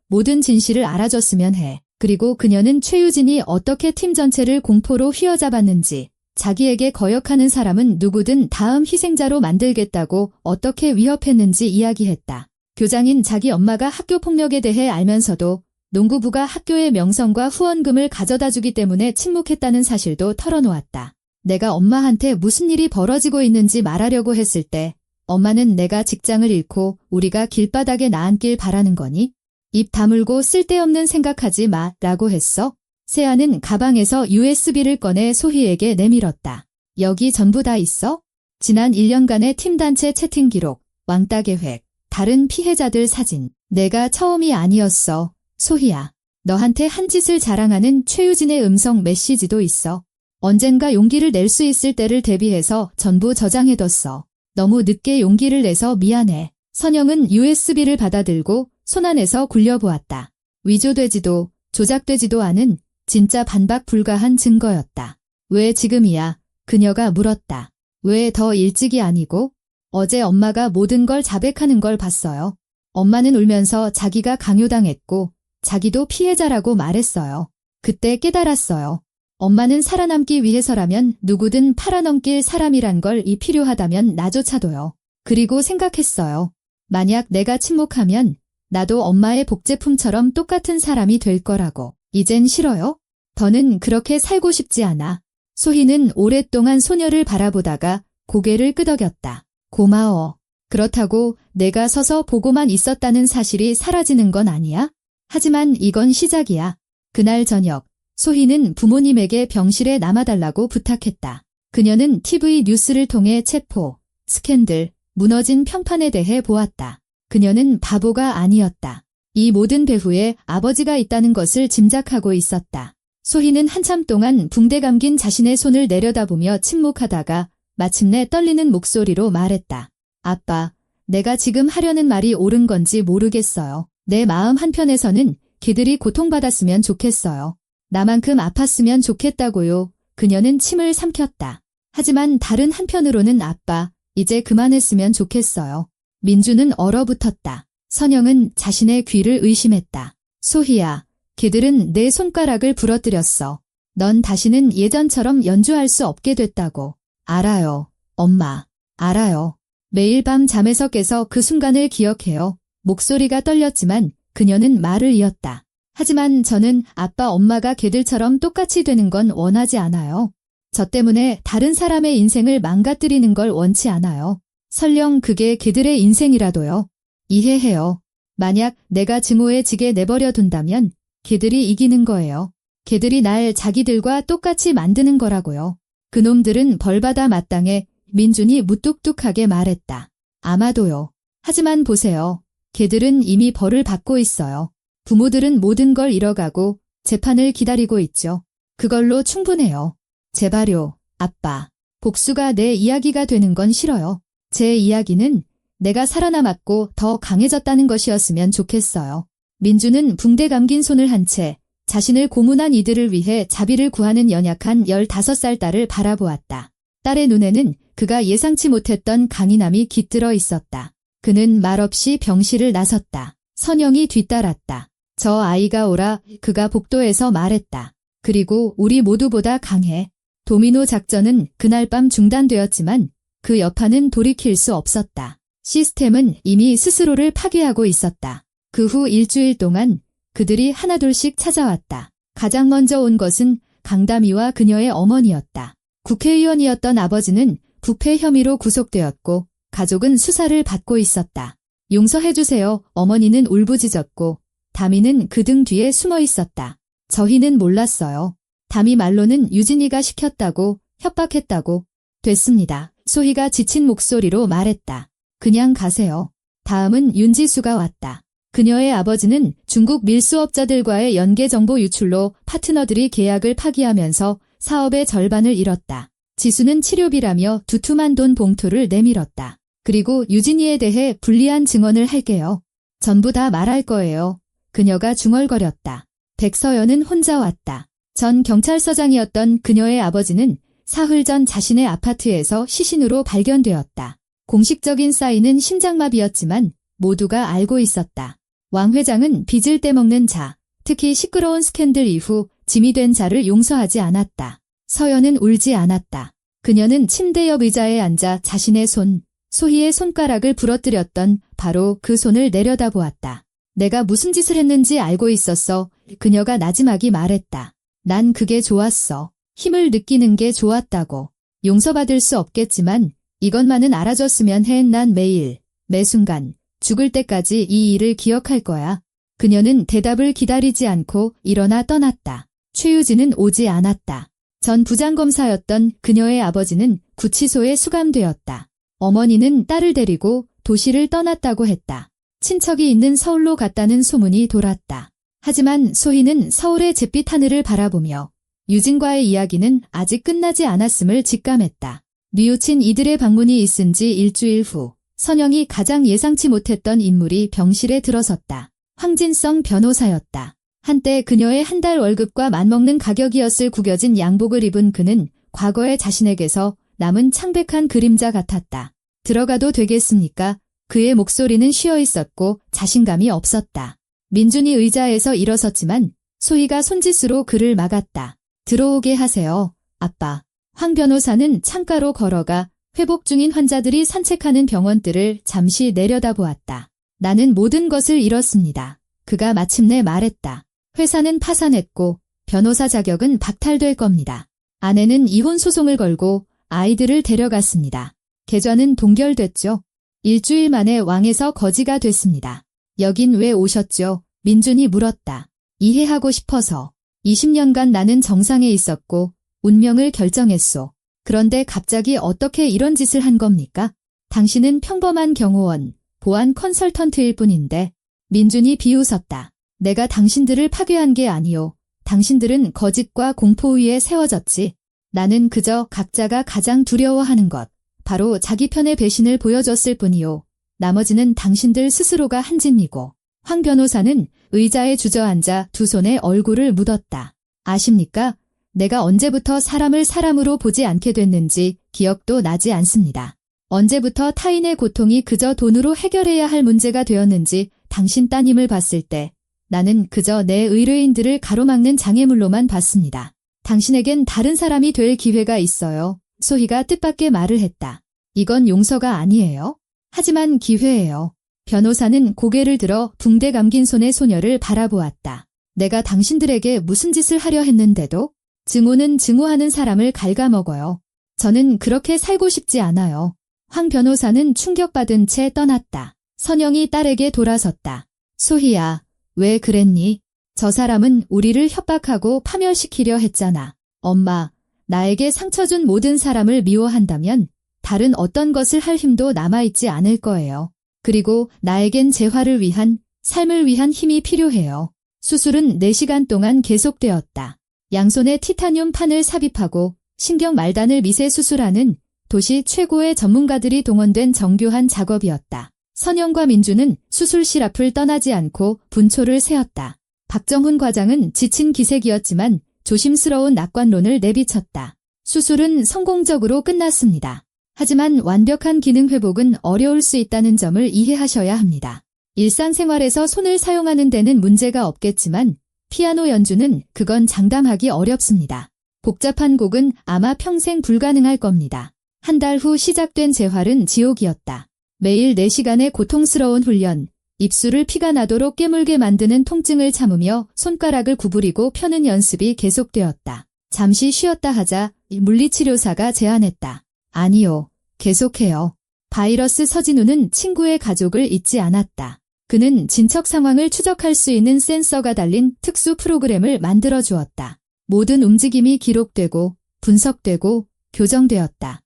모든 진실을 알아줬으면 해. 그리고 그녀는 최유진이 어떻게 팀 전체를 공포로 휘어잡았는지, 자기에게 거역하는 사람은 누구든 다음 희생자로 만들겠다고 어떻게 위협했는지 이야기했다. 교장인 자기 엄마가 학교 폭력에 대해 알면서도 농구부가 학교의 명성과 후원금을 가져다 주기 때문에 침묵했다는 사실도 털어놓았다. 내가 엄마한테 무슨 일이 벌어지고 있는지 말하려고 했을 때 엄마는 내가 직장을 잃고 우리가 길바닥에 나앉길 바라는 거니? 입 다물고 쓸데없는 생각하지 마 라고 했어. 세아는 가방에서 USB를 꺼내 소희에게 내밀었다. 여기 전부 다 있어? 지난 1년간의 팀단체 채팅 기록, 왕따 계획, 다른 피해자들 사진. 내가 처음이 아니었어. 소희야. 너한테 한 짓을 자랑하는 최유진의 음성 메시지도 있어. 언젠가 용기를 낼 수 있을 때를 대비해서 전부 저장해뒀어. 너무 늦게 용기를 내서 미안해. 선영은 USB를 받아들고 손안에서 굴려보았다. 위조되지도 조작되지도 않은 진짜 반박 불가한 증거였다. 왜 지금이야? 그녀가 물었다. 왜 더 일찍이 아니고? 어제 엄마가 모든 걸 자백하는 걸 봤어요. 엄마는 울면서 자기가 강요당했고 자기도 피해자라고 말했어요. 그때 깨달았어요. 엄마는 살아남기 위해서라면 누구든 팔아넘길 사람이란 걸 필요하다면 나조차도요. 그리고 생각했어요. 만약 내가 침묵하면 나도 엄마의 복제품처럼 똑같은 사람이 될 거라고. 이젠 싫어요? 더는 그렇게 살고 싶지 않아. 소희는 오랫동안 소녀를 바라보다가 고개를 끄덕였다. 고마워. 그렇다고 내가 서서 보고만 있었다는 사실이 사라지는 건 아니야? 하지만 이건 시작이야. 그날 저녁, 소희는 부모님에게 병실에 남아달라고 부탁했다. 그녀는 TV 뉴스를 통해 체포, 스캔들, 무너진 평판에 대해 보았다. 그녀는 바보가 아니었다. 이 모든 배후에 아버지가 있다는 것을 짐작하고 있었다. 소희는 한참 동안 붕대 감긴 자신의 손을 내려다보며 침묵하다가 마침내 떨리는 목소리로 말했다. 아빠, 내가 지금 하려는 말이 옳은 건지 모르겠어요. 내 마음 한편에서는 걔들이 고통받았으면 좋겠어요. 나만큼 아팠으면 좋겠다고요. 그녀는 침을 삼켰다. 하지만 다른 한편으로는 아빠, 이제 그만했으면 좋겠어요. 민주는 얼어붙었다. 선영은 자신의 귀를 의심했다. 소희야, 걔들은 내 손가락을 부러뜨렸어. 넌 다시는 예전처럼 연주할 수 없게 됐다고. 알아요, 엄마. 알아요. 매일 밤 잠에서 깨서 그 순간을 기억해요. 목소리가 떨렸지만 그녀는 말을 이었다. 하지만 저는 아빠 엄마가 걔들처럼 똑같이 되는 건 원하지 않아요. 저 때문에 다른 사람의 인생을 망가뜨리는 걸 원치 않아요. 설령 그게 걔들의 인생이라도요. 이해해요. 만약 내가 증오에 지게 내버려 둔다면 걔들이 이기는 거예요. 걔들이 날 자기들과 똑같이 만드는 거라고요. 그놈들은 벌받아 마땅해. 민준이 무뚝뚝하게 말했다. 아마도요. 하지만 보세요. 걔들은 이미 벌을 받고 있어요. 부모들은 모든 걸 잃어가고 재판을 기다리고 있죠. 그걸로 충분해요. 제발요, 아빠. 복수가 내 이야기가 되는 건 싫어요. 제 이야기는 내가 살아남았고 더 강해졌다는 것이었으면 좋겠어요. 민주는 붕대 감긴 손을 한 채 자신을 고문한 이들을 위해 자비를 구하는 연약한 15살 딸을 바라보았다. 딸의 눈에는 그가 예상치 못했던 강인함이 깃들어 있었다. 그는 말없이 병실을 나섰다. 선영이 뒤따랐다. 저 아이가 오라, 그가 복도에서 말했다. 그리고 우리 모두보다 강해. 도미노 작전은 그날 밤 중단되었지만 그 여파는 돌이킬 수 없었다. 시스템은 이미 스스로를 파괴하고 있었다. 그 후 일주일 동안 그들이 하나둘씩 찾아왔다. 가장 먼저 온 것은 강다미와 그녀의 어머니였다. 국회의원이었던 아버지는 부패 혐의로 구속되었고 가족은 수사를 받고 있었다. 용서해주세요. 어머니는 울부짖었고 다미는 그 등 뒤에 숨어 있었다. 저희는 몰랐어요. 다미 말로는 유진이가 시켰다고, 협박했다고. 됐습니다. 소희가 지친 목소리로 말했다. 그냥 가세요. 다음은 윤지수가 왔다. 그녀의 아버지는 중국 밀수업자들과의 연계 정보 유출로 파트너들이 계약을 파기하면서 사업의 절반을 잃었다. 지수는 치료비라며 두툼한 돈 봉투를 내밀었다. 그리고 유진이에 대해 불리한 증언을 할게요. 전부 다 말할 거예요. 그녀가 중얼거렸다. 백서연은 혼자 왔다. 전 경찰서장이었던 그녀의 아버지는 사흘 전 자신의 아파트에서 시신으로 발견되었다. 공식적인 사인은 심장마비였지만 모두가 알고 있었다. 왕 회장은 빚을 떼먹는 자, 특히 시끄러운 스캔들 이후 짐이 된 자를 용서하지 않았다. 서연은 울지 않았다. 그녀는 침대 옆 의자에 앉아 자신의 손, 소희의 손가락을 부러뜨렸던 바로 그 손을 내려다보았다. 내가 무슨 짓을 했는지 알고 있었어. 그녀가 나지막이 말했다. 난 그게 좋았어. 힘을 느끼는 게 좋았다고. 용서받을 수 없겠지만 이것만은 알아줬으면 해. 난 매일, 매 순간, 죽을 때까지 이 일을 기억할 거야. 그녀는 대답을 기다리지 않고 일어나 떠났다. 최유진은 오지 않았다. 전 부장검사였던 그녀의 아버지는 구치소에 수감되었다. 어머니는 딸을 데리고 도시를 떠났다고 했다. 친척이 있는 서울로 갔다는 소문이 돌았다. 하지만 소희는 서울의 잿빛 하늘을 바라보며 유진과의 이야기는 아직 끝나지 않았음을 직감했다. 뉘우친 이들의 방문이 있은 지 일주일 후 선영이 가장 예상치 못했던 인물이 병실에 들어섰다. 황진성 변호사였다. 한때 그녀의 한 달 월급과 맞먹는 가격이었을 구겨진 양복을 입은 그는 과거의 자신에게서 남은 창백한 그림자 같았다. 들어가도 되겠습니까? 그의 목소리는 쉬어 있었고 자신감이 없었다. 민준이 의자에서 일어섰지만 소희가 손짓으로 그를 막았다. 들어오게 하세요, 아빠. 황 변호사는 창가로 걸어가 회복 중인 환자들이 산책하는 병원들을 잠시 내려다보았다. 나는 모든 것을 잃었습니다. 그가 마침내 말했다. 회사는 파산했고 변호사 자격은 박탈될 겁니다. 아내는 이혼 소송을 걸고 아이들을 데려갔습니다. 계좌는 동결됐죠. 일주일 만에 왕에서 거지가 됐습니다. 여긴 왜 오셨죠? 민준이 물었다. 이해하고 싶어서. 20년간 나는 정상에 있었고 운명을 결정했소. 그런데 갑자기 어떻게 이런 짓을 한 겁니까? 당신은 평범한 경호원, 보안 컨설턴트일 뿐인데. 민준이 비웃었다. 내가 당신들을 파괴한 게 아니오. 당신들은 거짓과 공포 위에 세워졌지. 나는 그저 각자가 가장 두려워하는 것, 바로 자기 편의 배신을 보여줬을 뿐이오. 나머지는 당신들 스스로가 한 짓이고. 황 변호사는 의자에 주저앉아 두 손에 얼굴을 묻었다. 아십니까? 내가 언제부터 사람을 사람으로 보지 않게 됐는지 기억도 나지 않습니다. 언제부터 타인의 고통이 그저 돈으로 해결해야 할 문제가 되었는지 당신 따님을 봤을 때 나는 그저 내 의뢰인들을 가로막는 장애물로만 봤습니다. 당신에겐 다른 사람이 될 기회가 있어요. 소희가 뜻밖의 말을 했다. 이건 용서가 아니에요. 하지만 기회예요. 변호사는 고개를 들어 붕대 감긴 손의 소녀를 바라보았다. 내가 당신들에게 무슨 짓을 하려 했는데도? 증오는 증오하는 사람을 갉아먹어요. 저는 그렇게 살고 싶지 않아요. 황 변호사는 충격받은 채 떠났다. 선영이 딸에게 돌아섰다. 소희야, 왜 그랬니? 저 사람은 우리를 협박하고 파멸시키려 했잖아. 엄마, 나에게 상처 준 모든 사람을 미워한다면 다른 어떤 것을 할 힘도 남아있지 않을 거예요. 그리고 나에겐 재활을 위한, 삶을 위한 힘이 필요해요. 수술은 4시간 동안 계속되었다. 양손에 티타늄 판을 삽입하고 신경 말단을 미세 수술하는 도시 최고의 전문가들이 동원된 정교한 작업이었다. 선영과 민주는 수술실 앞을 떠나지 않고 분초를 세웠다. 박정훈 과장은 지친 기색이었지만 조심스러운 낙관론을 내비쳤다. 수술은 성공적으로 끝났습니다. 하지만 완벽한 기능 회복은 어려울 수 있다는 점을 이해하셔야 합니다. 일상생활에서 손을 사용하는 데는 문제가 없겠지만 피아노 연주는 그건 장담하기 어렵습니다. 복잡한 곡은 아마 평생 불가능할 겁니다. 한 달 후 시작된 재활은 지옥이었다. 매일 4시간의 고통스러운 훈련, 입술을 피가 나도록 깨물게 만드는 통증을 참으며 손가락을 구부리고 펴는 연습이 계속되었다. 잠시 쉬었다 하자 물리치료사가 제안했다. 아니요, 계속해요. 바이러스 서진우는 친구의 가족을 잊지 않았다. 그는 진척 상황을 추적할 수 있는 센서가 달린 특수 프로그램을 만들어 주었다. 모든 움직임이 기록되고 분석되고 교정되었다.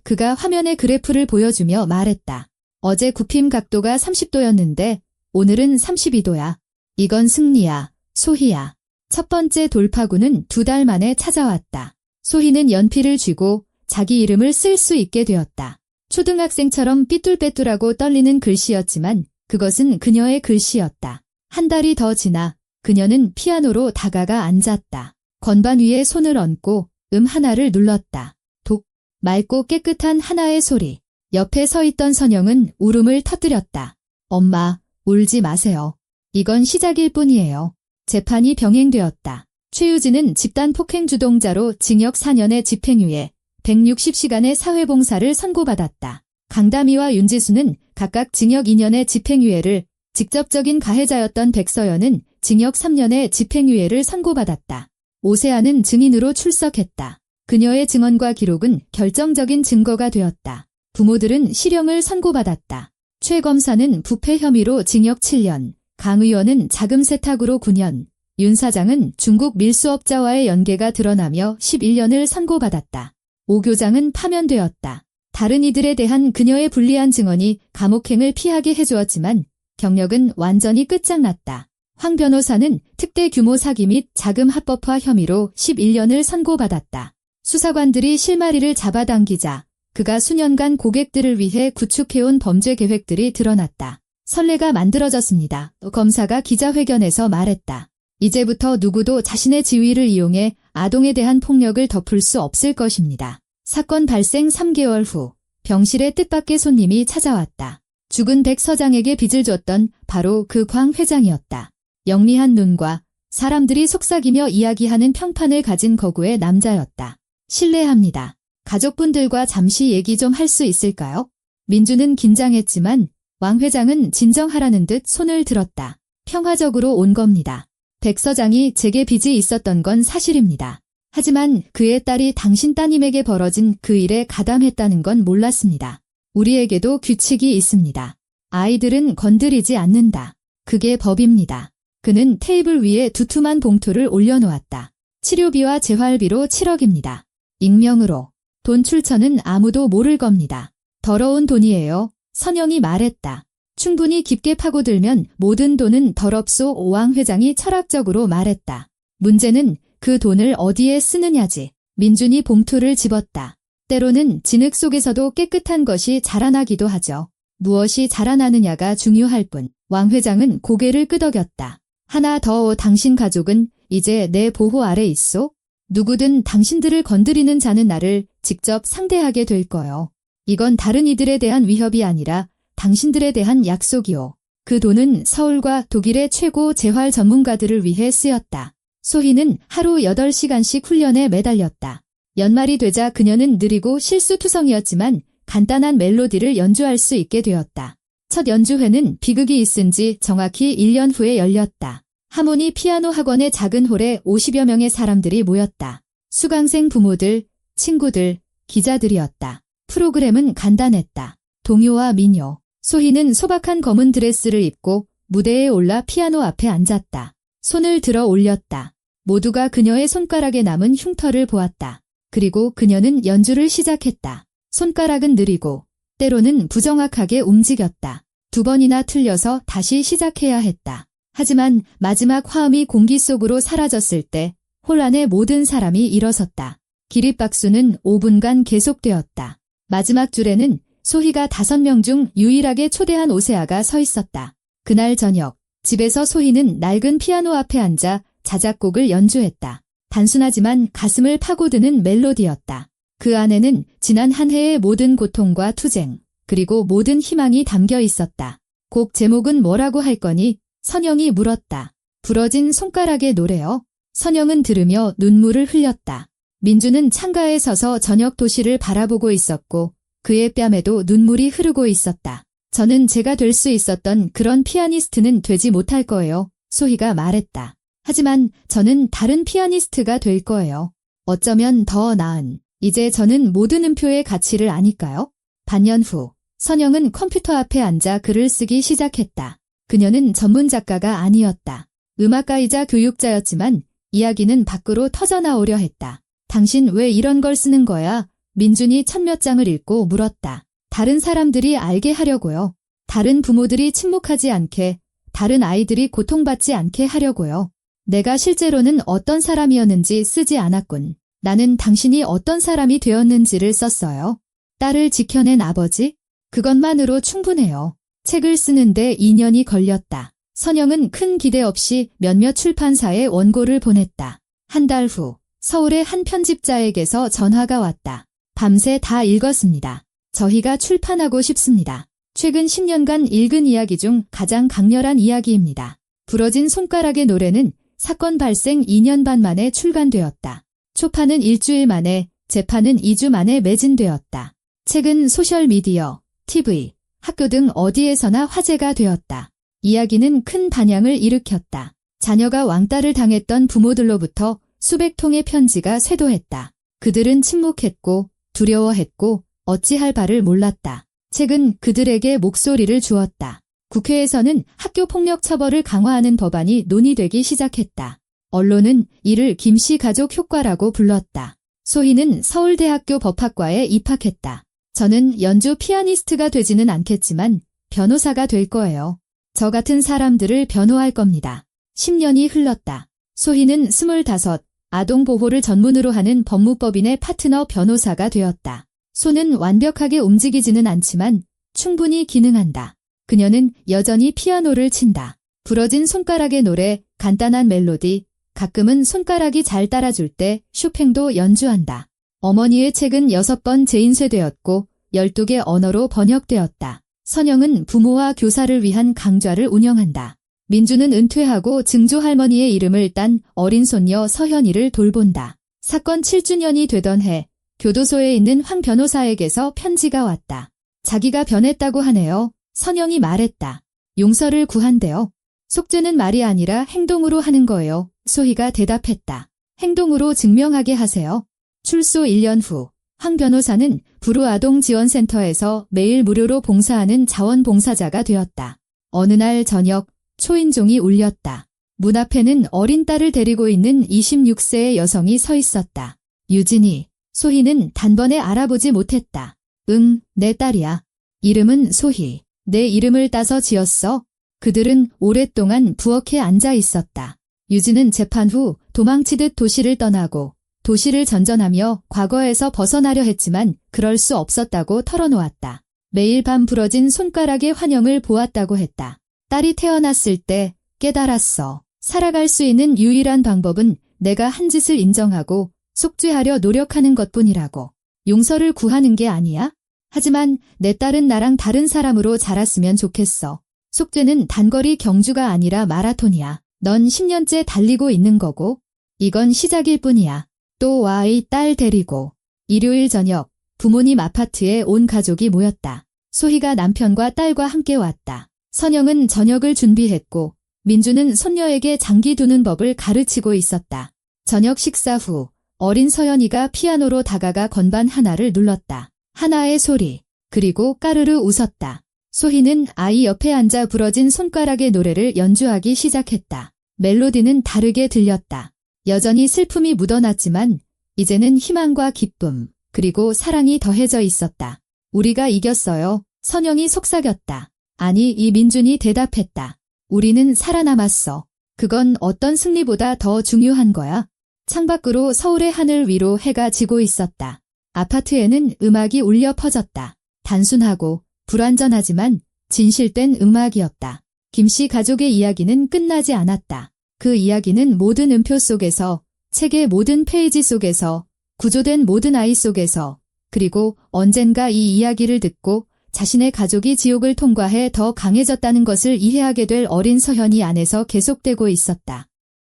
그가 화면에 그래프를 보여주며 말했다. 어제 굽힘 각도가 30도였는데 오늘은 32도야. 이건 승리야. 소희야. 첫 번째 돌파구는 2달 만에 찾아왔다. 소희는 연필을 쥐고 자기 이름을 쓸 수 있게 되었다. 초등학생처럼 삐뚤빼뚤하고 떨리는 글씨였지만 그것은 그녀의 글씨였다. 한 달이 더 지나 그녀는 피아노로 다가가 앉았다. 건반 위에 손을 얹고 하나를 눌렀다. 독, 맑고 깨끗한 하나의 소리. 옆에 서 있던 선영은 울음을 터뜨렸다. 엄마, 울지 마세요. 이건 시작일 뿐이에요. 재판이 병행되었다. 최유진은 집단 폭행 주동자로 징역 4년의 집행유예, 160시간의 사회봉사를 선고받았다. 강다미와 윤지수는 각각 징역 2년의 집행유예를, 직접적인 가해자였던 백서연은 징역 3년의 집행유예를 선고받았다. 오세아는 증인으로 출석했다. 그녀의 증언과 기록은 결정적인 증거가 되었다. 부모들은 실형을 선고받았다. 최 검사는 부패 혐의로 징역 7년, 강 의원은 자금 세탁으로 9년, 윤 사장은 중국 밀수업자와의 연계가 드러나며 11년을 선고받았다. 오 교장은 파면되었다. 다른 이들에 대한 그녀의 불리한 증언이 감옥행을 피하게 해주었지만 경력은 완전히 끝장났다. 황 변호사는 특대 규모 사기 및 자금 합법화 혐의로 11년을 선고받았다. 수사관들이 실마리를 잡아당기자 그가 수년간 고객들을 위해 구축해온 범죄 계획들이 드러났다. 선례가 만들어졌습니다. 검사가 기자회견에서 말했다. 이제부터 누구도 자신의 지위를 이용해 아동에 대한 폭력을 덮을 수 없을 것입니다. 사건 발생 3개월 후 병실에 뜻밖의 손님이 찾아왔다. 죽은 백 서장에게 빚을 줬던 바로 그 광 회장이었다. 영리한 눈과 사람들이 속삭이며 이야기하는 평판을 가진 거구의 남자였다. 실례합니다. 가족분들과 잠시 얘기 좀 할 수 있을까요? 민주는 긴장했지만 왕 회장은 진정하라는 듯 손을 들었다. 평화적으로 온 겁니다. 백 서장이 제게 빚이 있었던 건 사실입니다. 하지만 그의 딸이 당신 따님에게 벌어진 그 일에 가담했다는 건 몰랐습니다. 우리에게도 규칙이 있습니다. 아이들은 건드리지 않는다. 그게 법입니다. 그는 테이블 위에 두툼한 봉투를 올려놓았다. 치료비와 재활비로 7억입니다. 익명으로. 돈 출처는 아무도 모를 겁니다. 더러운 돈이에요. 선영이 말했다. 충분히 깊게 파고들면 모든 돈은 더럽소. 오왕 회장이 철학적으로 말했다. 문제는 그 돈을 어디에 쓰느냐지. 민준이 봉투를 집었다. 때로는 진흙 속에서도 깨끗한 것이 자라나기도 하죠. 무엇이 자라나느냐가 중요할 뿐. 왕 회장은 고개를 끄덕였다. 하나 더, 당신 가족은 이제 내 보호 아래 있소? 누구든 당신들을 건드리는 자는 나를 직접 상대하게 될 거요. 이건 다른 이들에 대한 위협이 아니라 당신들에 대한 약속이오. 그 돈은 서울과 독일의 최고 재활 전문가들을 위해 쓰였다. 소희는 하루 8시간씩 훈련에 매달렸다. 연말이 되자 그녀는 느리고 실수투성이었지만 간단한 멜로디를 연주할 수 있게 되었다. 첫 연주회는 비극이 있은 지 정확히 1년 후에 열렸다. 하모니 피아노 학원의 작은 홀에 50여 명의 사람들이 모였다. 수강생 부모들, 친구들, 기자들이었다. 프로그램은 간단했다. 동요와 민요. 소희는 소박한 검은 드레스를 입고 무대에 올라 피아노 앞에 앉았다. 손을 들어 올렸다. 모두가 그녀의 손가락에 남은 흉터를 보았다. 그리고 그녀는 연주를 시작했다. 손가락은 느리고 때로는 부정확하게 움직였다. 2번이나 틀려서 다시 시작해야 했다. 하지만 마지막 화음이 공기 속으로 사라졌을 때 홀 안의 모든 사람이 일어섰다. 기립박수는 5분간 계속되었다. 마지막 줄에는 소희가 5명 중 유일하게 초대한 오세아가 서 있었다. 그날 저녁, 집에서 소희는 낡은 피아노 앞에 앉아 자작곡을 연주했다. 단순하지만 가슴을 파고드는 멜로디였다. 그 안에는 지난 한 해의 모든 고통과 투쟁, 그리고 모든 희망이 담겨 있었다. 곡 제목은 뭐라고 할 거니? 선영이 물었다. 부러진 손가락의 노래요. 선영은 들으며 눈물을 흘렸다. 민주는 창가에 서서 저녁 도시를 바라보고 있었고 그의 뺨에도 눈물이 흐르고 있었다. 저는 제가 될 수 있었던 그런 피아니스트는 되지 못할 거예요. 소희가 말했다. 하지만 저는 다른 피아니스트가 될 거예요. 어쩌면 더 나은. 이제 저는 모든 음표의 가치를 아니까요. 반년 후 선영은 컴퓨터 앞에 앉아 글을 쓰기 시작했다. 그녀는 전문 작가가 아니었다. 음악가이자 교육자였지만 이야기는 밖으로 터져나오려 했다. 당신 왜 이런 걸 쓰는 거야? 민준이 천몇 장을 읽고 물었다. 다른 사람들이 알게 하려고요. 다른 부모들이 침묵하지 않게, 다른 아이들이 고통받지 않게 하려고요. 내가 실제로는 어떤 사람이었는지 쓰지 않았군. 나는 당신이 어떤 사람이 되었는지를 썼어요. 딸을 지켜낸 아버지? 그것만으로 충분해요. 책을 쓰는데 2년이 걸렸다. 선영은 큰 기대 없이 몇몇 출판사에 원고를 보냈다. 한 달 후 서울의 한 편집자에게서 전화가 왔다. 밤새 다 읽었습니다. 저희가 출판하고 싶습니다. 최근 10년간 읽은 이야기 중 가장 강렬한 이야기입니다. 부러진 손가락의 노래는 사건 발생 2년 반 만에 출간되었다. 초판은 일주일 만에, 재판은 2주 만에 매진되었다. 책은 소셜미디어, TV, 학교 등 어디에서나 화제가 되었다. 이야기는 큰 반향을 일으켰다. 자녀가 왕따를 당했던 부모들로부터 수백 통의 편지가 쇄도했다. 그들은 침묵했고 두려워했고 어찌할 바를 몰랐다. 책은 그들에게 목소리를 주었다. 국회에서는 학교폭력 처벌을 강화하는 법안이 논의되기 시작했다. 언론은 이를 김씨 가족 효과라고 불렀다. 소희는 서울대학교 법학과에 입학했다. 저는 연주 피아니스트가 되지는 않겠지만 변호사가 될 거예요. 저 같은 사람들을 변호할 겁니다. 10년이 흘렀다. 소희는 25, 아동보호를 전문으로 하는 법무법인의 파트너 변호사가 되었다. 손은 완벽하게 움직이지는 않지만 충분히 기능한다. 그녀는 여전히 피아노를 친다. 부러진 손가락의 노래, 간단한 멜로디, 가끔은 손가락이 잘 따라줄 때 쇼팽도 연주한다. 어머니의 책은 6번 재인쇄되었고 12개 언어로 번역되었다. 선영은 부모와 교사를 위한 강좌를 운영한다. 민주는 은퇴하고 증조 할머니의 이름을 딴 어린 손녀 서현이를 돌본다. 사건 7주년이 되던 해 교도소에 있는 황 변호사에게서 편지가 왔다. 자기가 변했다고 하네요. 선영이 말했다. 용서를 구한대요. 속죄는 말이 아니라 행동으로 하는 거예요. 소희가 대답했다. 행동으로 증명하게 하세요. 출소 1년 후 황 변호사는 불우아동지원센터에서 매일 무료로 봉사하는 자원봉사자가 되었다. 어느 날 저녁 초인종이 울렸다. 문 앞에는 어린 딸을 데리고 있는 26세의 여성이 서 있었다. 유진이. 소희는 단번에 알아보지 못했다. 응, 내 딸이야. 이름은 소희. 내 이름을 따서 지었어. 그들은 오랫동안 부엌에 앉아 있었다. 유진은 재판 후 도망치듯 도시를 떠나고 도시를 전전하며 과거에서 벗어나려 했지만 그럴 수 없었다고 털어놓았다. 매일 밤 부러진 손가락의 환영을 보았다고 했다. 딸이 태어났을 때 깨달았어. 살아갈 수 있는 유일한 방법은 내가 한 짓을 인정하고 속죄하려 노력하는 것뿐이라고. 용서를 구하는 게 아니야? 하지만 내 딸은 나랑 다른 사람으로 자랐으면 좋겠어. 속죄는 단거리 경주가 아니라 마라톤이야. 넌 10년째 달리고 있는 거고 이건 시작일 뿐이야. 또 와 이 딸 데리고. 일요일 저녁 부모님 아파트에 온 가족이 모였다. 소희가 남편과 딸과 함께 왔다. 선영은 저녁을 준비했고 민주는 손녀에게 장기 두는 법을 가르치고 있었다. 저녁 식사 후 어린 서연이가 피아노로 다가가 건반 하나를 눌렀다. 하나의 소리, 그리고 까르르 웃었다. 소희는 아이 옆에 앉아 부러진 손가락의 노래를 연주하기 시작했다. 멜로디는 다르게 들렸다. 여전히 슬픔이 묻어났지만 이제는 희망과 기쁨, 그리고 사랑이 더해져 있었다. 우리가 이겼어요. 선영이 속삭였다. 아니, 이민준이 대답했다. 우리는 살아남았어. 그건 어떤 승리보다 더 중요한 거야. 창밖으로 서울의 하늘 위로 해가 지고 있었다. 아파트에는 음악이 울려 퍼졌다. 단순하고 불완전하지만 진실된 음악이었다. 김씨 가족의 이야기는 끝나지 않았다. 그 이야기는 모든 음표 속에서, 책의 모든 페이지 속에서, 구조된 모든 아이 속에서, 그리고 언젠가 이 이야기를 듣고 자신의 가족이 지옥을 통과해 더 강해졌다는 것을 이해하게 될 어린 서현이 안에서 계속되고 있었다.